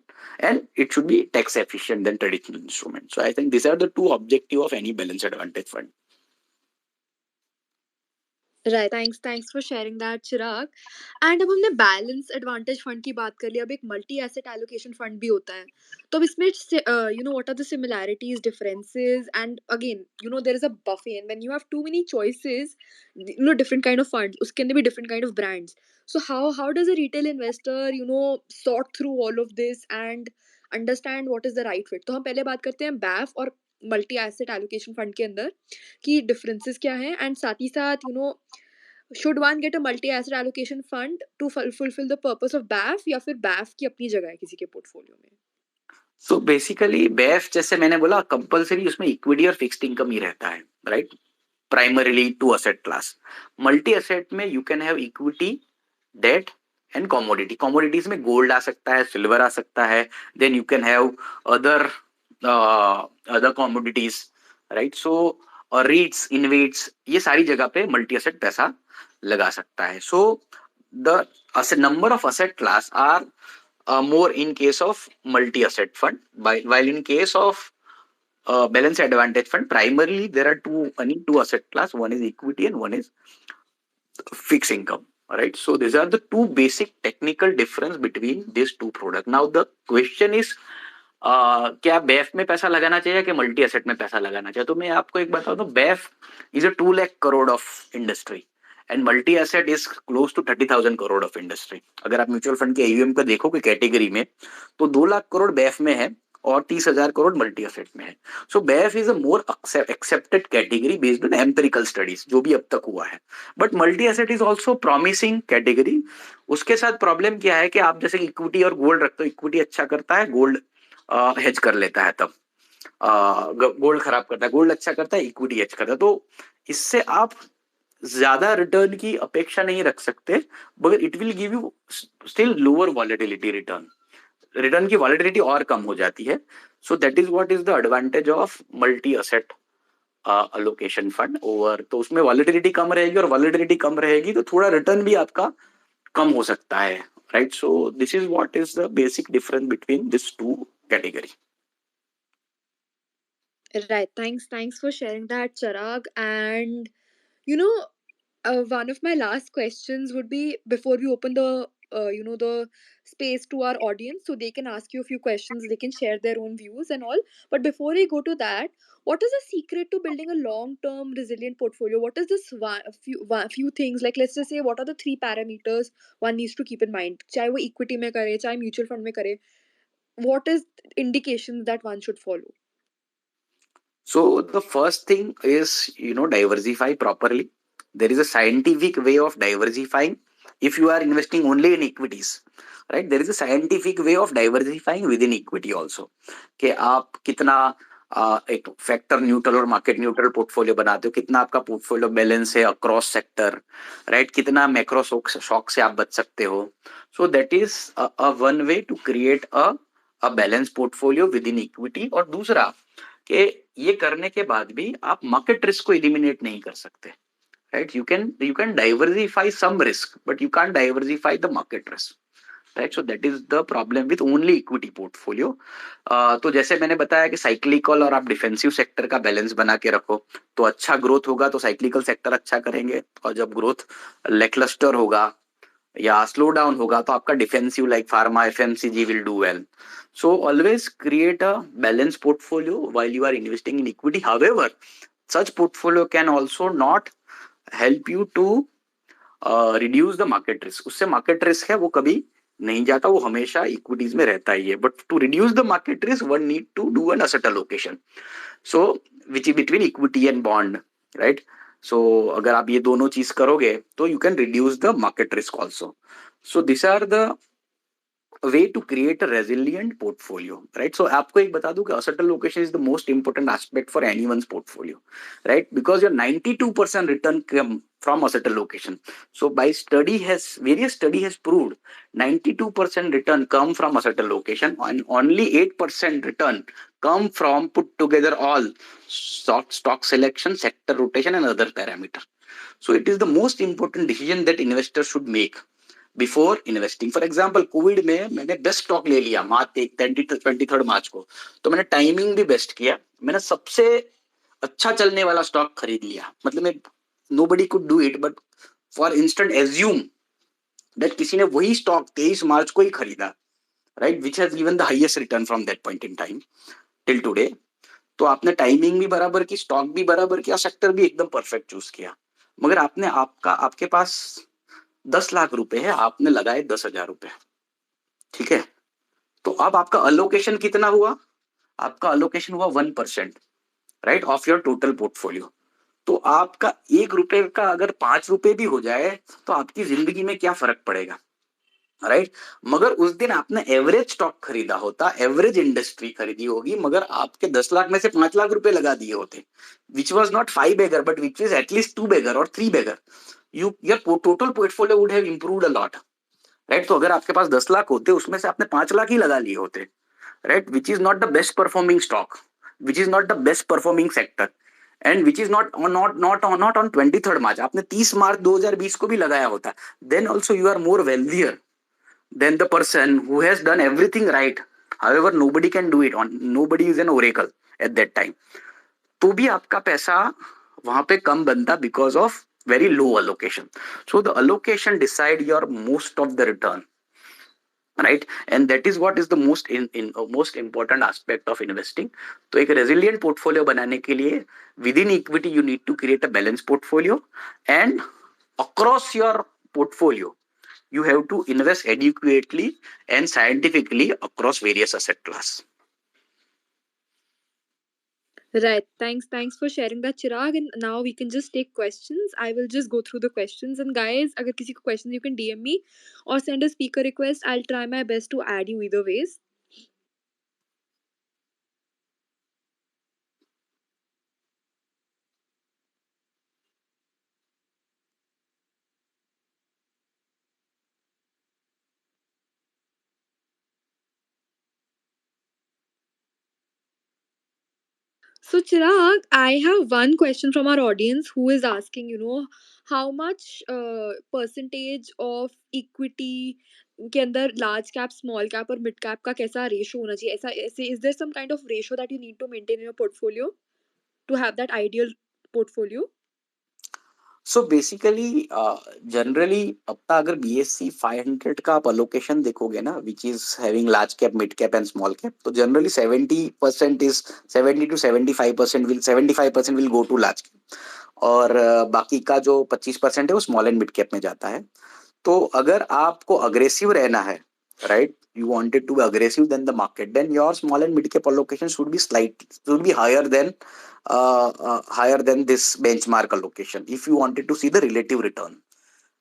and it should be tax efficient than traditional instrument. So I think these are the two objective of any balance advantage fund. Right. Thanks for sharing that, Chirag. And अब हमने balance advantage fund की बात कर ली, अब एक multi asset allocation fund भी होता है. तो अब इसमें what are the similarities, differences, and again there is a buffet, and when you have too many choices, different kind of funds, उसके अंदर भी different kind of brands. So how does a retail investor sort through all of this and understand what is the right fit? तो हम पहले बात करते हैं बैफ और मल्टी एसेट एलोकेशन फंड के अंदर की डिफरेंसेस क्या हैं, एंड साथ ही साथ should one get a multi-asset allocation fund to fulfill the purpose of BAF, या फिर BAF की अपनी जगह है किसी के पोर्टफोलियो में? सो बेसिकली बेफ जैसे मैंने बोला कंपलसरी उसमें इक्विटी और फिक्स्ड इनकम ही रहता है, right? Primarily to asset class. Multi asset में you can have equity, debt and commodity. Commodities में गोल्ड आ सकता है, सिल्वर आ सकता है, then you can have other other commodities, right? So REITs, InvITs, ये सारी जगह पे मल्टी असेट पैसा लगा सकता है। So the number of asset class are more in case of multi-asset fund, while in case of balance advantage fund, primarily there are two asset class. One is equity and one is fixed income. All right. So these are the two basic technical difference between these two products. Now the question is, क्या बेफ में पैसा लगाना चाहिए कि multi asset में पैसा लगाना चाहिए? तो मैं आपको एक बताऊं तो BAF is a 2 lakh crore of industry and multi asset is close to 30,000 crore of industry. अगर आप म्यूचुअल फंड के एयूएम का देखोगे कैटेगरी में, तो 2 लाख करोड़ बेफ में है और 30,000 करोड़ मल्टी एसेट में है। सो बेफ is a more accepted category based on empirical studies, जो भी अब तक हुआ है। But multi asset is also promising category. उसके साथ प्रॉब्लम क्या है कि आप जैसे इक्विटी और गोल्ड रखते हो, इक्विटी अच्छा करता है, गोल्ड हेज कर लेता है, तब गोल्ड खराब करता है, गोल्ड अच्छा करता है, इक्विटी हेज करता है। तो इससे आप ज्यादा रिटर्न की अपेक्षा नहीं रख सकते, मगर it will give you still lower volatility return. Return की वॉलेटिलिटी और कम हो जाती है। सो that is what is the advantage of multi asset allocation fund over. तो उसमें वॉलेटिलिटी कम रहेगी, और वॉलेटिलिटी कम रहेगी तो थोड़ा रिटर्न भी आपका कम हो सकता है, right? So this is what is the basic difference between this two category. Right. Thanks for sharing that, Charag. And you know, one of my last questions would be, before we open the space to our audience so they can ask you a few questions, they can share their own views and all. But before we go to that, what is the secret to building a long-term resilient portfolio? What is this few things, like let's just say, what are the three parameters one needs to keep in mind? चाहे वो equity में करे, चाहे mutual fund में करे, what is indications that one should follow? So the first thing is, diversify properly. There is a scientific way of diversifying. If you are investing only in equities, right, there is a scientific way of diversifying within equity also. कि आप कितना एक factor neutral और market neutral portfolio बनाते हो, कितना आपका portfolio balance है अक्रॉस सेक्टर, राइट, कितना मैक्रो शॉक से आप बच सकते हो। So that is one way to create a balance portfolio within equity. और दूसरा कि ये करने के बाद भी आप मार्केट रिस्क को एलिमिनेट नहीं कर सकते, right? You can diversify some risk, but you can diversify the market risk, right? So that is the problem with only equity portfolio. तो जैसे मैंने बताया कि साइक्लिकल और आप डिफेंसिव सेक्टर का बैलेंस बना के रखो, तो अच्छा ग्रोथ होगा तो साइक्लिकल सेक्टर अच्छा करेंगे, और जब ग्रोथ लेकलस्टर होगा या स्लो डाउन होगा तो आपका defensive like pharma, FMCG will do well. So always create a balanced portfolio while you are investing in equity. However, such portfolio can also not help you to reduce the market risk. उससे market risk है वो कभी नहीं जाता, वो हमेशा equities में रहता ही है। But to reduce the market risk one need to do an asset allocation, so which is between equity and bond, right? So अगर आप ये दोनों चीज करोगे तो you can reduce the market risk also. So this are the way to create a resilient portfolio, right? So आपको एक बता दूं कि asset allocation is the most important aspect for anyone's portfolio, right? Because your 92% return come from asset allocation. So by various study has proved 92% return come from asset allocation, and only 8% return come from put together all stock selection, sector rotation and other parameter. So it is the most important decision that investors should make before investing. For example Covid में मैंने best stock ले लिया मार्च 23 मार्च को, तो मैंने timing भी best किया, मैंने सबसे अच्छा चलने वाला स्टॉक खरीद लिया। मतलब मैं nobody could do it, but for instant assume that किसी ने वही स्टॉक 23 मार्च को ही खरीदा, right, which has given the highest return from that point in time till today. तो आपने टाइमिंग भी बराबर की, स्टॉक भी बराबर किया, सेक्टर भी एकदम परफेक्ट चूज किया, मगर आपके पास 10 लाख रुपए है, आपने लगाए 10,000 रुपए, ठीक है? तो अब आपका अलोकेशन कितना हुआ? आपका अलोकेशन हुआ 1%, right, of your total portfolio. तो आपका 1 रुपए का अगर 5 रुपए भी हो जाए तो आपकी जिंदगी में क्या फर्क पड़ेगा? राइट। मगर उस दिन आपने एवरेज स्टॉक खरीदा होता, एवरेज इंडस्ट्री खरीदी होगी, मगर आपके 10 लाख में से 5 लाख रुपए लगा दिए होते, which was not 5 bagger but which is at least 2 bagger or 3 bagger, your total portfolio would have improved a lot, right. तो अगर आपके पास 10 लाख होते, उसमें से आपने 5 लाख ही लगा लिए होते, right, which is not the best performing stock, which is not the best performing sector, and which is not on 23rd March, आपने 30 मार्च 2020 को भी लगाया होता, then also you are more wealthier than the person who has done everything right. However, nobody can do it. Nobody is an oracle at that time. तो भी आपका पैसा वहां पे कम बनता because of very low allocation. So the allocation decide your most of the return, right? And that is what is the most important aspect of investing. तो एक resilient portfolio बनाने के लिए within equity you need to create a balanced portfolio, and across your portfolio you have to invest adequately and scientifically across various asset class. Right. Thanks for sharing that, Chirag. And now we can just take questions. I will just go through the questions. And guys, अगर किसी को question you can DM me or send a speaker request. I'll try my best to add you either ways. So, Chirag, I have one question from our audience who is asking, how much percentage of equity के अंदर large cap, small cap और mid cap का कैसा ratio होना चाहिए? ऐसा ऐसे is there some kind of ratio that you need to maintain in your portfolio to have that ideal portfolio? So basically, generally अपना अगर BSC 500 का आप allocation देखोगे ना, which is having large cap, mid cap and small cap, तो generally 70% is 70 to 75% will go to large cap, और बाकी का जो 25% है वो small and mid cap में जाता है। तो अगर आपको अग्रेसिव रहना है, right, you wanted to be aggressive than the market, then your small and mid cap allocation should be higher than this benchmark allocation if you wanted to see the relative return,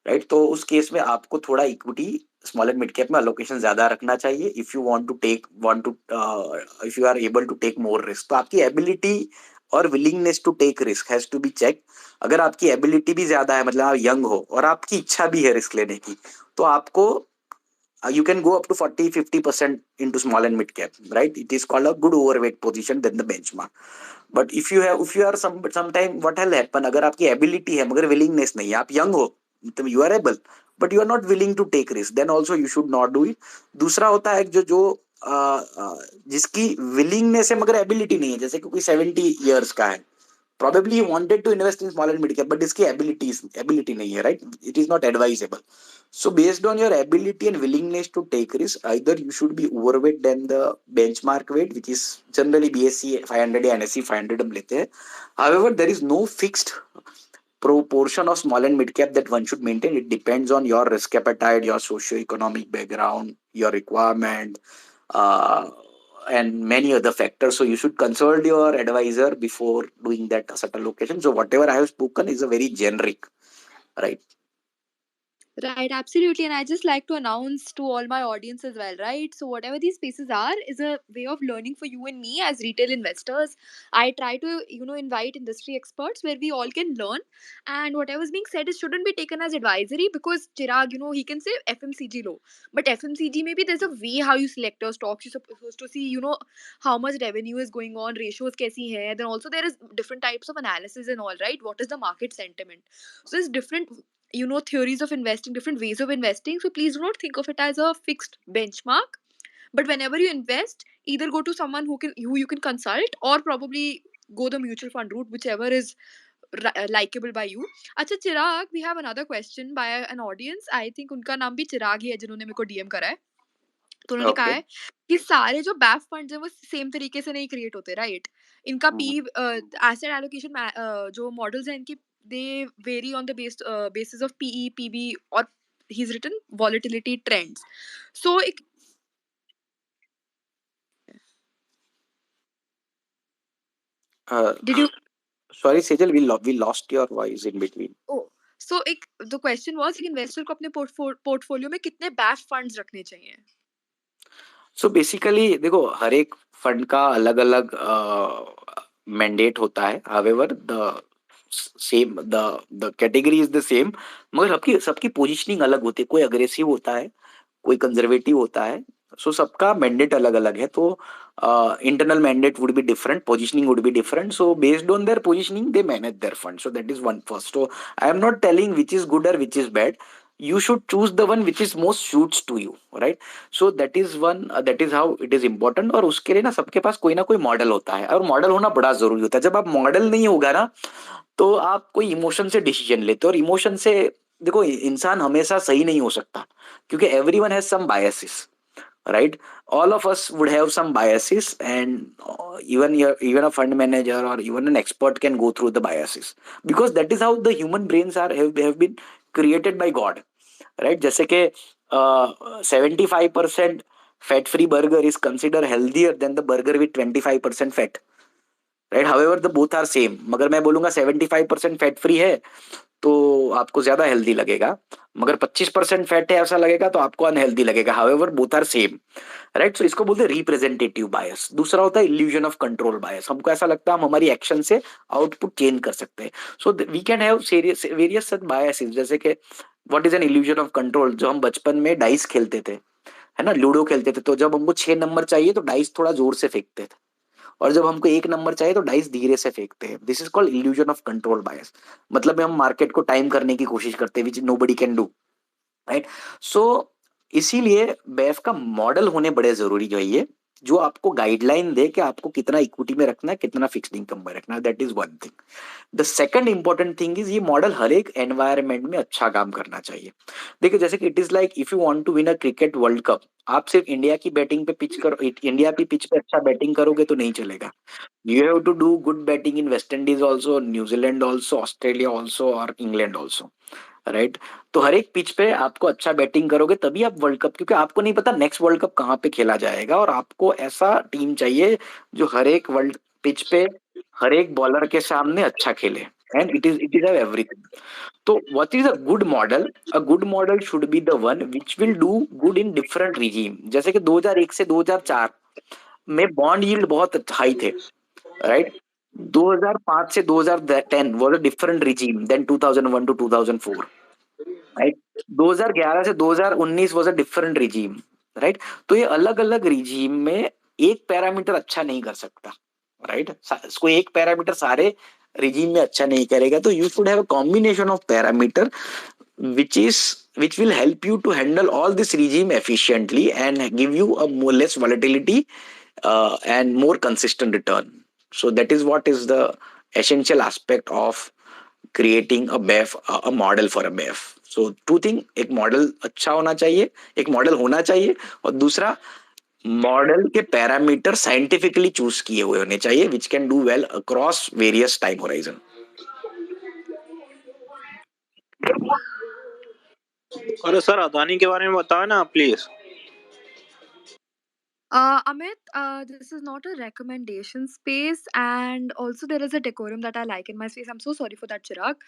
right. तो उस case में आपको थोड़ा equity small and mid cap में allocation ज्यादा रखना चाहिए if you want to if you are able to take more risk. तो आपकी एबिलिटी और willingness to take risk has to be check. अगर आपकी एबिलिटी भी ज्यादा है, मतलब आप यंग हो और आपकी इच्छा भी है रिस्क लेने की, तो आपको you can go up to 40-50% into small and mid cap, right? It is called a good overweight position than the benchmark. But if you are sometime, what will happen, अगर आपकी ability है मगर willingness नहीं है, आप young हो, मतलब you are able but you are not willing to take risk, then also you should not do it. दूसरा होता है जो जो जिसकी willingness है मगर ability नहीं है, जैसे कि कोई 70 years का है, probably he wanted to invest in small and mid cap but इसकी ability नहीं है, right? It is not advisable. So based on your ability and willingness to take risk, either you should be overweight than the benchmark weight, which is generally BSE 500 या NSE 500 हम लेते हैं. However, there is no fixed proportion of small and mid cap that one should maintain. It depends on your risk appetite, your socio-economic background, your requirement, uh, and many other factors. So you should consult your advisor before doing that asset allocation. So whatever I have spoken is a very generic, right? Right, absolutely. And I just like to announce to all my audience as well, right? So, whatever these spaces are, is a way of learning for you and me as retail investors. I try to, invite industry experts where we all can learn. And whatever's being said, it shouldn't be taken as advisory because Chirag, he can say FMCG low. But FMCG, maybe there's a way how you select your stocks. You're supposed to see, how much revenue is going on, ratios kaisi hai. Then also there is different types of analysis and all, right? What is the market sentiment? So, it's different theories of investing, different ways of investing. So please do not think of it as a fixed benchmark, but whenever you invest, either go to someone who you can consult, or probably go the mutual fund route, whichever is likable by you. अच्छा चिराग, we have another question by an audience. I think उनका नाम भी चिराग ही है जिन्होंने मेरे को DM करा है. तो उन्होंने कहा Okay. है कि सारे जो बैफ फंड्स हैं वो सेम तरीके से नहीं क्रिएट होते, राइट? इनका पी एसेट एलोकेशन जो मॉडल्स हैं इनकी, they vary on the basis of PE, PB, और he's written volatility trends. So एक Uh, did you Sorry, Sejal, we lost your voice in between. oh सो एक the question was, एक investor को अपने portfolio में कितने बैफ फंड्स रखने चाहिए? सो बेसिकली देखो, हर एक फंड का अलग अलग मैंडेट होता है। However the same the category is the same, मगर सबकी सबकी पोजीशनिंग अलग होती है। कोई अग्रेसिव होता है, कोई कंजर्वेटिव होता है। सो सबका मैंडेट अलग अलग है। तो internal mandate would be different, positioning would be different. So based on their positioning they manage their fund. So that is one first. So I am not telling which is good और which is bad, you should choose the one which is most suits to you, right? So that is one, that is how it is important। और उसके लिए ना सबके पास कोई ना कोई model होता है, और मॉडल होना बड़ा जरूरी होता है। जब आप मॉडल नहीं होगा ना, तो आप कोई इमोशन से डिसीजन लेते हो, और इमोशन से देखो इंसान हमेशा सही नहीं हो सकता, क्योंकि everyone has some biases, right? All of us would have some biases, and even a fund manager or even an expert can go through the biases, because that is how the human brains have been created by God, right? जैसे कि 75% fat free burger is considered healthier than the burger with 25% fat, right? However the both are same, मगर मैं बोलूंगा 75% fat free है तो आपको ज्यादा healthy लगेगा, मगर 25% फैट है ऐसा लगेगा तो आपको अनहेल्दी लगेगा। However both are same, right? So इसको बोलते हैं रिप्रेजेंटेटिव बायस। दूसरा होता है इल्यूजन ऑफ कंट्रोल बायस। हमको ऐसा लगता है हम हमारी एक्शन से आउटपुट चेंज कर सकते हैं। So we can have various such biases, जैसे कि what is an illusion of control. जो हम बचपन में डाइस खेलते थे, है ना, लूडो खेलते थे, तो जब हमको 6 नंबर चाहिए तो डाइस थोड़ा जोर से फेंकते थे, और जब हमको 1 नंबर चाहिए तो डाइस धीरे से फेंकते हैं। This is called illusion of control bias. मतलब में हम मार्केट को टाइम करने की कोशिश करते हैं, विच नोबडी कैन डू, राइट? सो इसीलिए बेफ का मॉडल होने बड़े जरूरी चाहिए, जो आपको गाइडलाइन दे कि आपको कितना इक्विटी में रखना है, कितना फिक्स्ड इनकम में रखना है। That is one thing. The second important thing is, ये मॉडल हर एक एनवायरमेंट में अच्छा काम करना चाहिए। देखिए जैसे कि it is like if you want to win a cricket world cup, आप सिर्फ इंडिया की बैटिंग पे पिच करो, इंडिया की पिच पे अच्छा बैटिंग करोगे तो नहीं चलेगा। You have to do good batting in West Indies also, New Zealand also, Australia also और England also, राइट? तो हर एक पिच पे आपको अच्छा बैटिंग करोगे तभी आप वर्ल्ड कप, क्योंकि आपको नहीं पता नेक्स्ट वर्ल्ड कप कहाँ पे खेला जाएगा, और आपको ऐसा टीम चाहिए जो हर एक वर्ल्ड पिच पे हर एक बॉलर के सामने अच्छा खेले। And it is everything. तो what is a good model? A good model should be the one which will do good in different regime. जैसे कि 2001 से 2004 में बॉन्ड यील्ड बहुत हाई थे, राइट? 2005 से 2010 was a different regime than 2001 to 2004, right? 2011 से 2019 was a different regime, right? तो ये अलग अलग रिजीम में एक पैरामीटर अच्छा नहीं कर सकता, राइट? इसको एक पैरामीटर सारे रिजीम में अच्छा नहीं करेगा। तो you should have a combination of parameter which will help you to handle all this regime efficiently and give you a more less volatility and more consistent return. So that is what is the essential aspect of creating a BEF, a model for a BEF. So two thing, एक model अच्छा होना चाहिए, एक model होना चाहिए, और दूसरा model के पैरामीटर साइंटिफिकली चूज किए हुए होने चाहिए, which can do well across various time horizon. अरे सर, अदानी के बारे में बताओ ना please. Amit, this is not a recommendation space, and also there is a decorum that I like in my space. I'm so sorry for that, Chirag.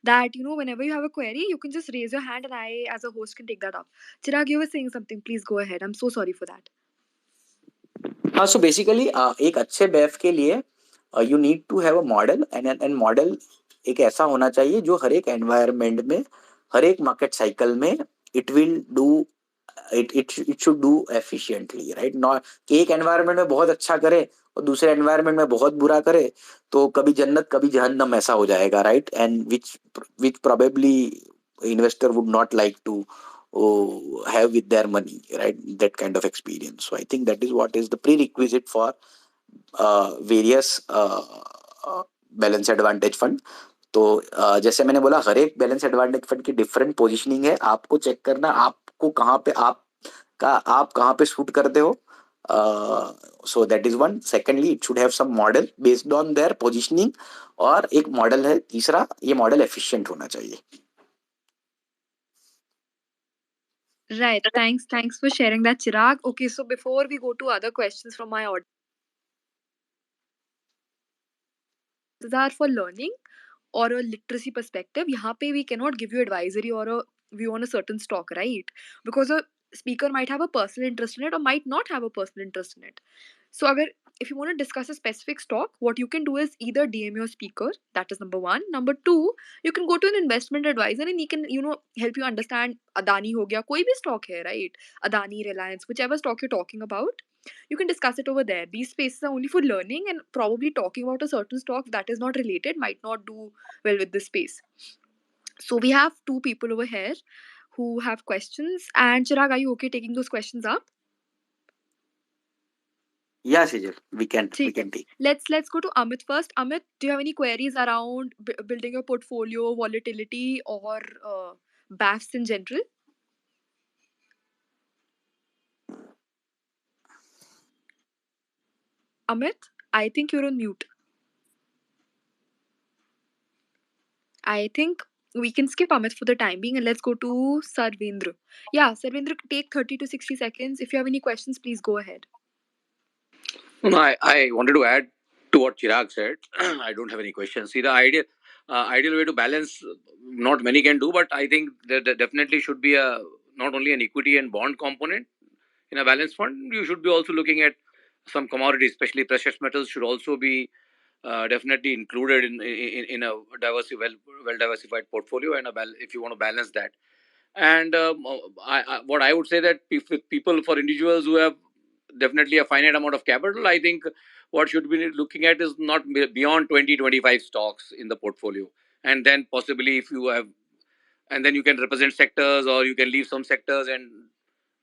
That whenever you have a query, you can just raise your hand, and I, as a host, can take that up. Chirag, you were saying something. Please go ahead. I'm so sorry for that. हाँ, so basically एक अच्छे BAF के लिए you need to have a model, and model एक ऐसा होना चाहिए जो हर एक एनवायरनमेंट में, हर एक मार्केट साइकिल में it will do it should do efficiently, right? Not कि एक एनवायरनमेंट में बहुत अच्छा करे और दूसरे एनवायरनमेंट में बहुत बुरा करे, तो कभी जन्नत कभी जहन्नम ऐसा हो जाएगा, right? And which probably investor would not like to have with their money, right? That kind of experience. So I think that is what is the prerequisite for various balance advantage fund. तो जैसे मैंने बोला, हर एक balance advantage fund की different positioning है। आपको check करना आपको कहाँ पे आप कहाँ पे शूट करते हो। So that is one. Secondly, it should have some model based on their positioning, और एक मॉडल है तीसरा, ये मॉडल एफिशिएंट होना चाहिए। Right. Thanks for sharing that, Chirag. Okay, so before we go to other questions from my audience, these are for learning. or a literacy perspective, यहाँ पे we cannot give you advisory or a view on a certain stock, right? Because a speaker might have a personal interest in it or might not have a personal interest in it. So agar, if you want to discuss a specific stock, what you can do is either DM your speaker, that is number one. Number two, you can go to an investment advisor and he can, help you understand Adani ho gaya, koi bhi stock hai, right? Adani, Reliance, whichever stock you're talking about, you can discuss it over there. These spaces are only for learning, and probably talking about a certain stock that is not related might not do well with this space. So we have two people over here who have questions. And Chirag, are you okay taking those questions up? Yeah, Sejal, we can ठीक है. take. Let's go to Amit first. Amit, do you have any queries around building your portfolio, volatility, or BAFs in general? Amit, I think you're on mute. I think we can skip Amit for the time being and let's go to Sarvendra. Yeah, Sarvendra, take 30 to 60 seconds. If you have any questions, please go ahead. No, I wanted to add to what Chirag said. I don't have any questions. See, the ideal way to balance, not many can do, but I think there definitely should be a not only an equity and bond component in a balanced fund. You should be also looking at some commodities, especially precious metals, should also be definitely included in a well diversified portfolio and if you want to balance that. And what I would say that with people, for individuals who have definitely a finite amount of capital, I think what should be looking at is not beyond 20-25 stocks in the portfolio, and then possibly if you have, and then you can represent sectors or you can leave some sectors, and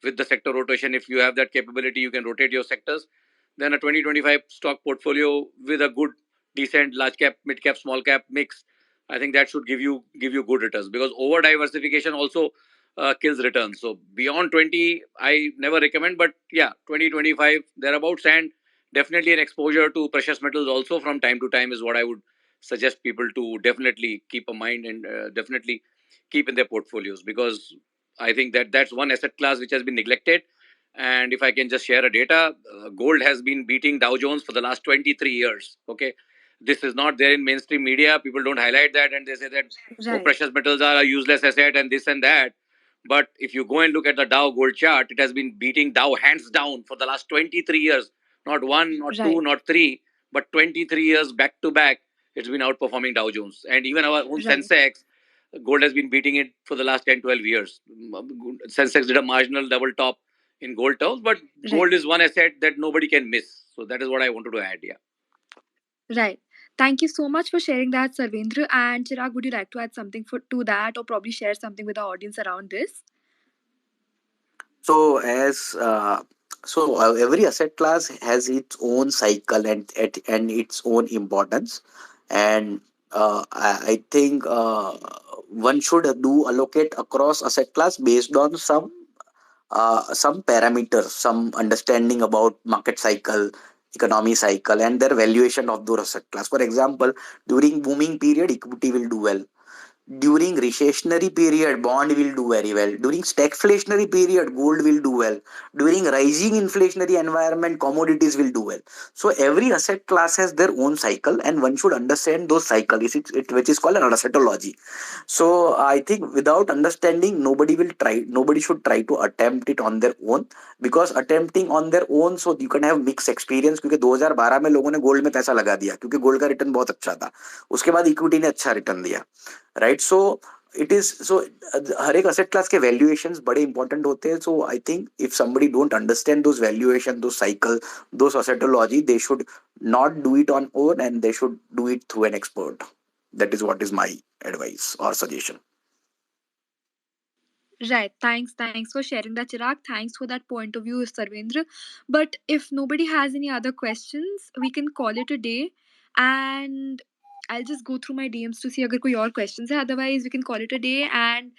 with the sector rotation, if you have that capability, you can rotate your sectors. Then a 20-25 stock portfolio with a good decent large cap, mid cap, small cap mix, I think that should give you good returns, because over diversification also kills returns. So beyond 20 I never recommend, but yeah, 20-25 thereabouts, and definitely an exposure to precious metals also from time to time is what I would suggest people to definitely keep in mind, and definitely keep in their portfolios, because I think that that's one asset class which has been neglected. And if I can just share a data, gold has been beating Dow Jones for the last 23 years. Okay, this is not there in mainstream media. People don't highlight that, and they say that Right. precious metals are a useless asset and this and that. But if you go and look at the Dow gold chart, it has been beating Dow hands down for the last 23 years. Not one, not two, Right. not three, but 23 years back to back. It's been outperforming Dow Jones. And even our own Right. Sensex, gold has been beating it for the last 10-12 years. Sensex did a marginal double top in gold terms, but gold Right. is one asset that nobody can miss. So that is what I wanted to add. Yeah. Right. Thank you so much for sharing that, Sarvendra. And Chirag, would you like to add something to that, or probably share something with the audience around this? So every asset class has its own cycle and its own importance, and I think one should do allocate across asset class based on some parameters, some understanding about market cycle, economy cycle, and their valuation of those asset class. For example, during booming period, equity will do well. During recessionary period, bond will do very well. During stagflationary period, gold will do well. During rising inflationary environment, commodities will do well. So every asset class has their own cycle, and one should understand those cycles, which is called an assetology. So I think without understanding, nobody should try to attempt it on their own, because attempting on their own, so you can have mixed experience. क्योंकि 2012 में लोगों ने gold में पैसा लगा दिया क्योंकि gold का रिटर्न बहुत अच्छा था, उसके बाद इक्विटी ने अच्छा रिटर्न दिया, right? So it is so हर एक असेट क्लास के वैल्यूएशंस बड़े इंपॉर्टेंट होते हैं. So I think if somebody don't understand those valuation, those cycle, those assetology, they should not do it on own, and they should do it through an expert. That is what is my advice or suggestion. Right. Thanks for sharing that, Chirag. Thanks for that point of view, Sarvendra. But if nobody has any other questions, we can call it a day. And I'll just go through my DMs to see अगर कोई और questions है. Otherwise, we can call it a day. And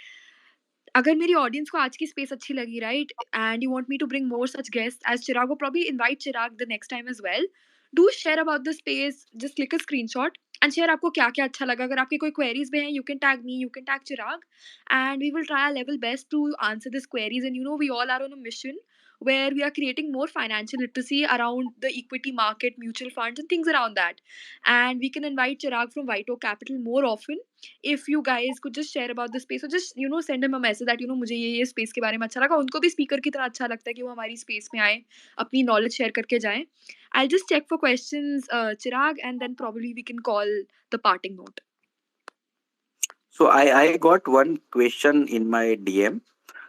अगर मेरी audience को आज की space अच्छी लगी, right? And you want me to bring more such guests as Chirag, or probably invite Chirag the next time as well. Do share about the space. Just click a screenshot and share आपको क्या क्या अच्छा लगा. अगर आपकी कोई queries भी हैं, you can tag me, you can tag Chirag, and we will try our level best to answer these queries. And we all are on a mission where we are creating more financial literacy around the equity market, mutual funds, and things around that. And we can invite Chirag from White Oak Capital more often. If you guys could just share about the space, or just send him a message that मुझे ये space के बारे में अच्छा लगा, उनको भी speaker की तरह अच्छा लगता है कि वो हमारी space में आए, अपनी knowledge share करके जाएं. I'll just check for questions, Chirag, and then probably we can call the parting note. So I got one question in my DM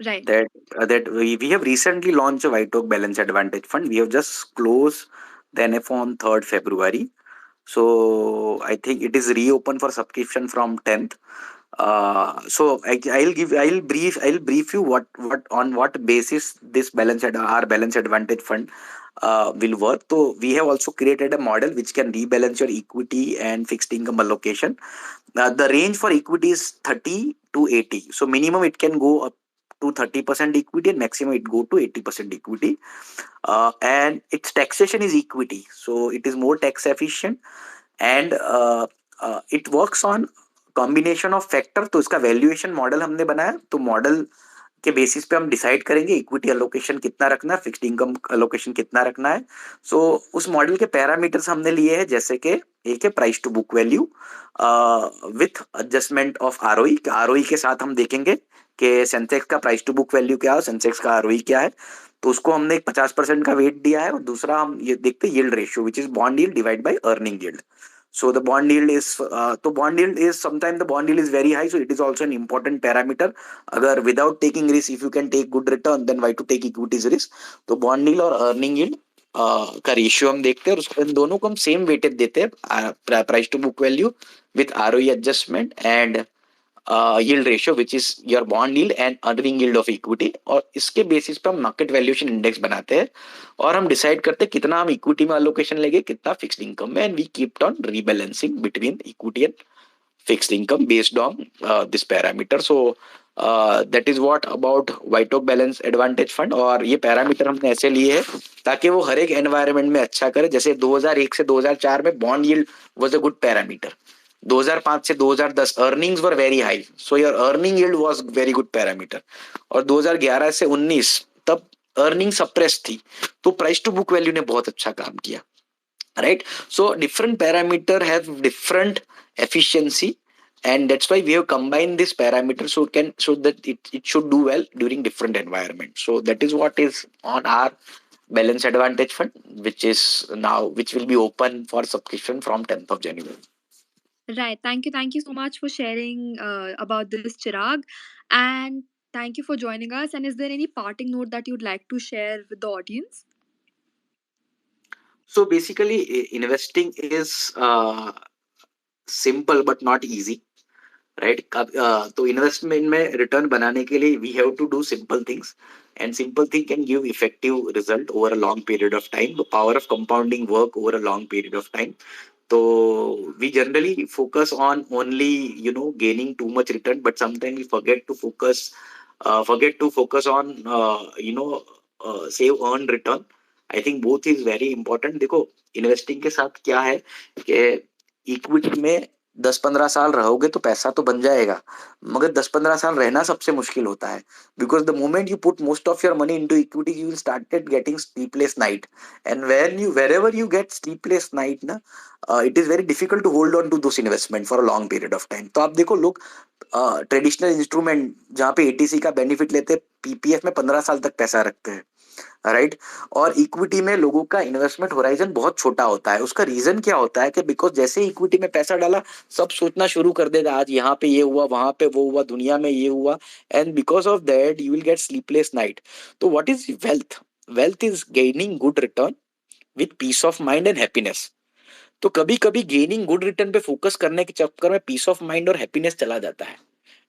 Right. that we have recently launched a White Oak Balance Advantage Fund. We have just closed the NFO on 3rd February. So I think it is reopened for subscription from 10th. So I'll brief you what on what basis this our balance advantage fund will work. So we have also created a model which can rebalance your equity and fixed income allocation. The range for equity is 30 to 80. So minimum it can go up to 30% equity and maximum it go to 80% equity. And its taxation is equity, so it is more tax efficient, and it works on combination of factor. तो इसका valuation model हमने बनाया, तो model के basis पे हम decide करेंगे equity allocation कितना रखना है, फिक्स्ड इनकम अलोकेशन कितना रखना है. सो उस मॉडल के पैरामीटर्स हमने लिए हैं, जैसे कि एक है price to book value with adjustment of ROE. ROE के साथ हम देखेंगे कि सेंसेक्स का प्राइस टू बुक वैल्यू क्या है, सेंसेक्स का आरओई क्या है. तो उसको हमने एक 50% का वेट दिया है. और दूसरा हम ये देखते हैं yield ratio which is bond yield divide by earning yield. So the bond yield is sometimes the bond yield is very high, so it is also an important parameter. अगर without taking risk, if you can take good return, then why to take equities risk? तो bond yield और earning yield का ratio हम देखते हैं, और उसको इन दोनों को हम सेम वेटेड देते हैं, price to book value with ROE adjustment and yield ratio which is your bond yield and earning yield of equity. और इसके बेसिस पे हम मार्केट वैल्यूएशन इंडेक्स बनाते हैं और हम डिसाइड करते हैं कितना हम इक्विटी में अलोकेशन लेंगे, कितना फिक्स्ड इनकम में, and we keep on rebalancing between equity and fixed income based on this parameter. So that is what about White Oak Balance Advantage Fund. और ये पैरामीटर हमने ऐसे लिए हैं ताकि वो हर एक एनवायरनमेंट में अच्छा करे. जैसे 2001 से 2004 में bond yield was a good parameter. 2005 से 2010 earnings were very high, so your earning yield was very good parameter. और 2011 से 19 तब अर्निंग सप्रेस थी, तो प्राइस टू बुक वैल्यू ने बहुत अच्छा काम किया. Right, so different parameter have different efficiency, and that's why we have combined this parameter so that it should do well during different environments. So that is what is on our balance advantage fund, which will be open for subscription from 10th of January. Right. Thank you so much for sharing about this, Chirag, and thank you for joining us. And is there any parting note that you'd like to share with the audience? So basically, investing is simple but not easy, right? तो investment में return बनाने के लिए we have to do simple things, and simple thing can give effective result over a long period of time. The power of compounding work over a long period of time. तो we generally focus on only gaining too much return, but sometimes we forget to focus on save earned return. I think both is very important. देखो investing के साथ क्या है कि equity में 10-15 साल रहोगे तो पैसा तो बन जाएगा, मगर 10-15 साल रहना सबसे मुश्किल होता है. Because the moment you put most of your money into equity you will started getting sleepless night, and wherever you get sleepless night ना, it is very difficult to hold on to those investment for a long period of time. तो आप देखो लोग traditional instrument जहाँ पे ATC का benefit लेते हैं, पीपीएफ में 15 साल तक पैसा रखते हैं, राइट. और इक्विटी में लोगों का इन्वेस्टमेंट होराइजन बहुत छोटा होता है. उसका रीजन क्या होता है कि बिकॉज जैसे ही इक्विटी में पैसा डाला सब सोचना शुरू कर देगा, आज यहाँ पे ये हुआ, वहां पे वो हुआ, दुनिया में ये हुआ, and because of that you will get sleepless night. तो what is wealth? Wealth is gaining good return with peace of mind and happiness. तो कभी कभी गेनिंग गुड रिटर्न पे फोकस करने के चक्कर में पीस ऑफ माइंड और हैप्पीनेस चला जाता है,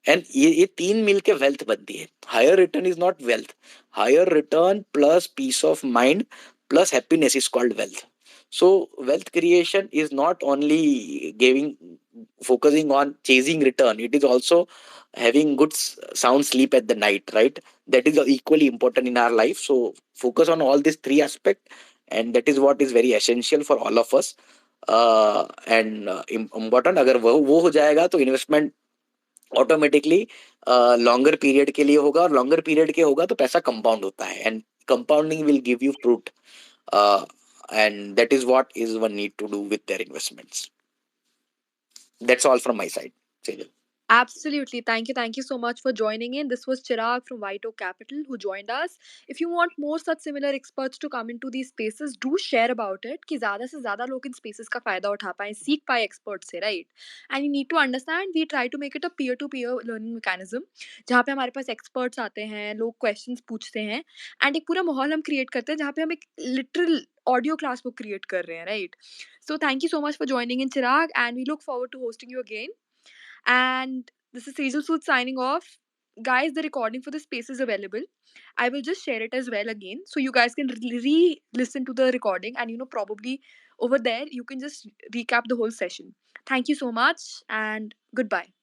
एंड ये तीन मिलके वेल्थ बनती है. Higher return is not wealth. Higher return plus peace of mind plus happiness is called wealth. So wealth creation is not only focusing on chasing return, it is also having good sound sleep at the night, right? That is equally important in our life. So focus on all these three aspects, and that is what is very essential for all of us. And important अगर वो हो जाएगा तो investment automatically longer period के लिए होगा, और longer period के होगा तो पैसा कंपाउंड होता है, and compounding will give you fruit, and that is what is one need to do with their investments. That's all from my side, Sejal. Absolutely. Thank you so much for joining in. This was Chirag from White Oak Capital who joined us. If you want more such similar experts to come into these spaces, do share about it कि ज़्यादा से ज़्यादा लोग इन spaces का फ़ायदा उठा पाएं, सीख पाए experts से, right? And you need to understand, we try to make it a peer-to-peer learning mechanism, जहाँ पे हमारे पास experts आते हैं, लोग questions पूछते हैं, and एक पूरा माहौल हम create करते हैं, जहाँ पे हम एक literal audio class book create कर रहे हैं, right? So thank you so much for joining in, Chirag, and we look forward to hosting you again. And this is Sejal Sood signing off. Guys, the recording for the space is available. I will just share it as well again. So you guys can re-listen to the recording, and probably over there you can just recap the whole session. Thank you so much and goodbye.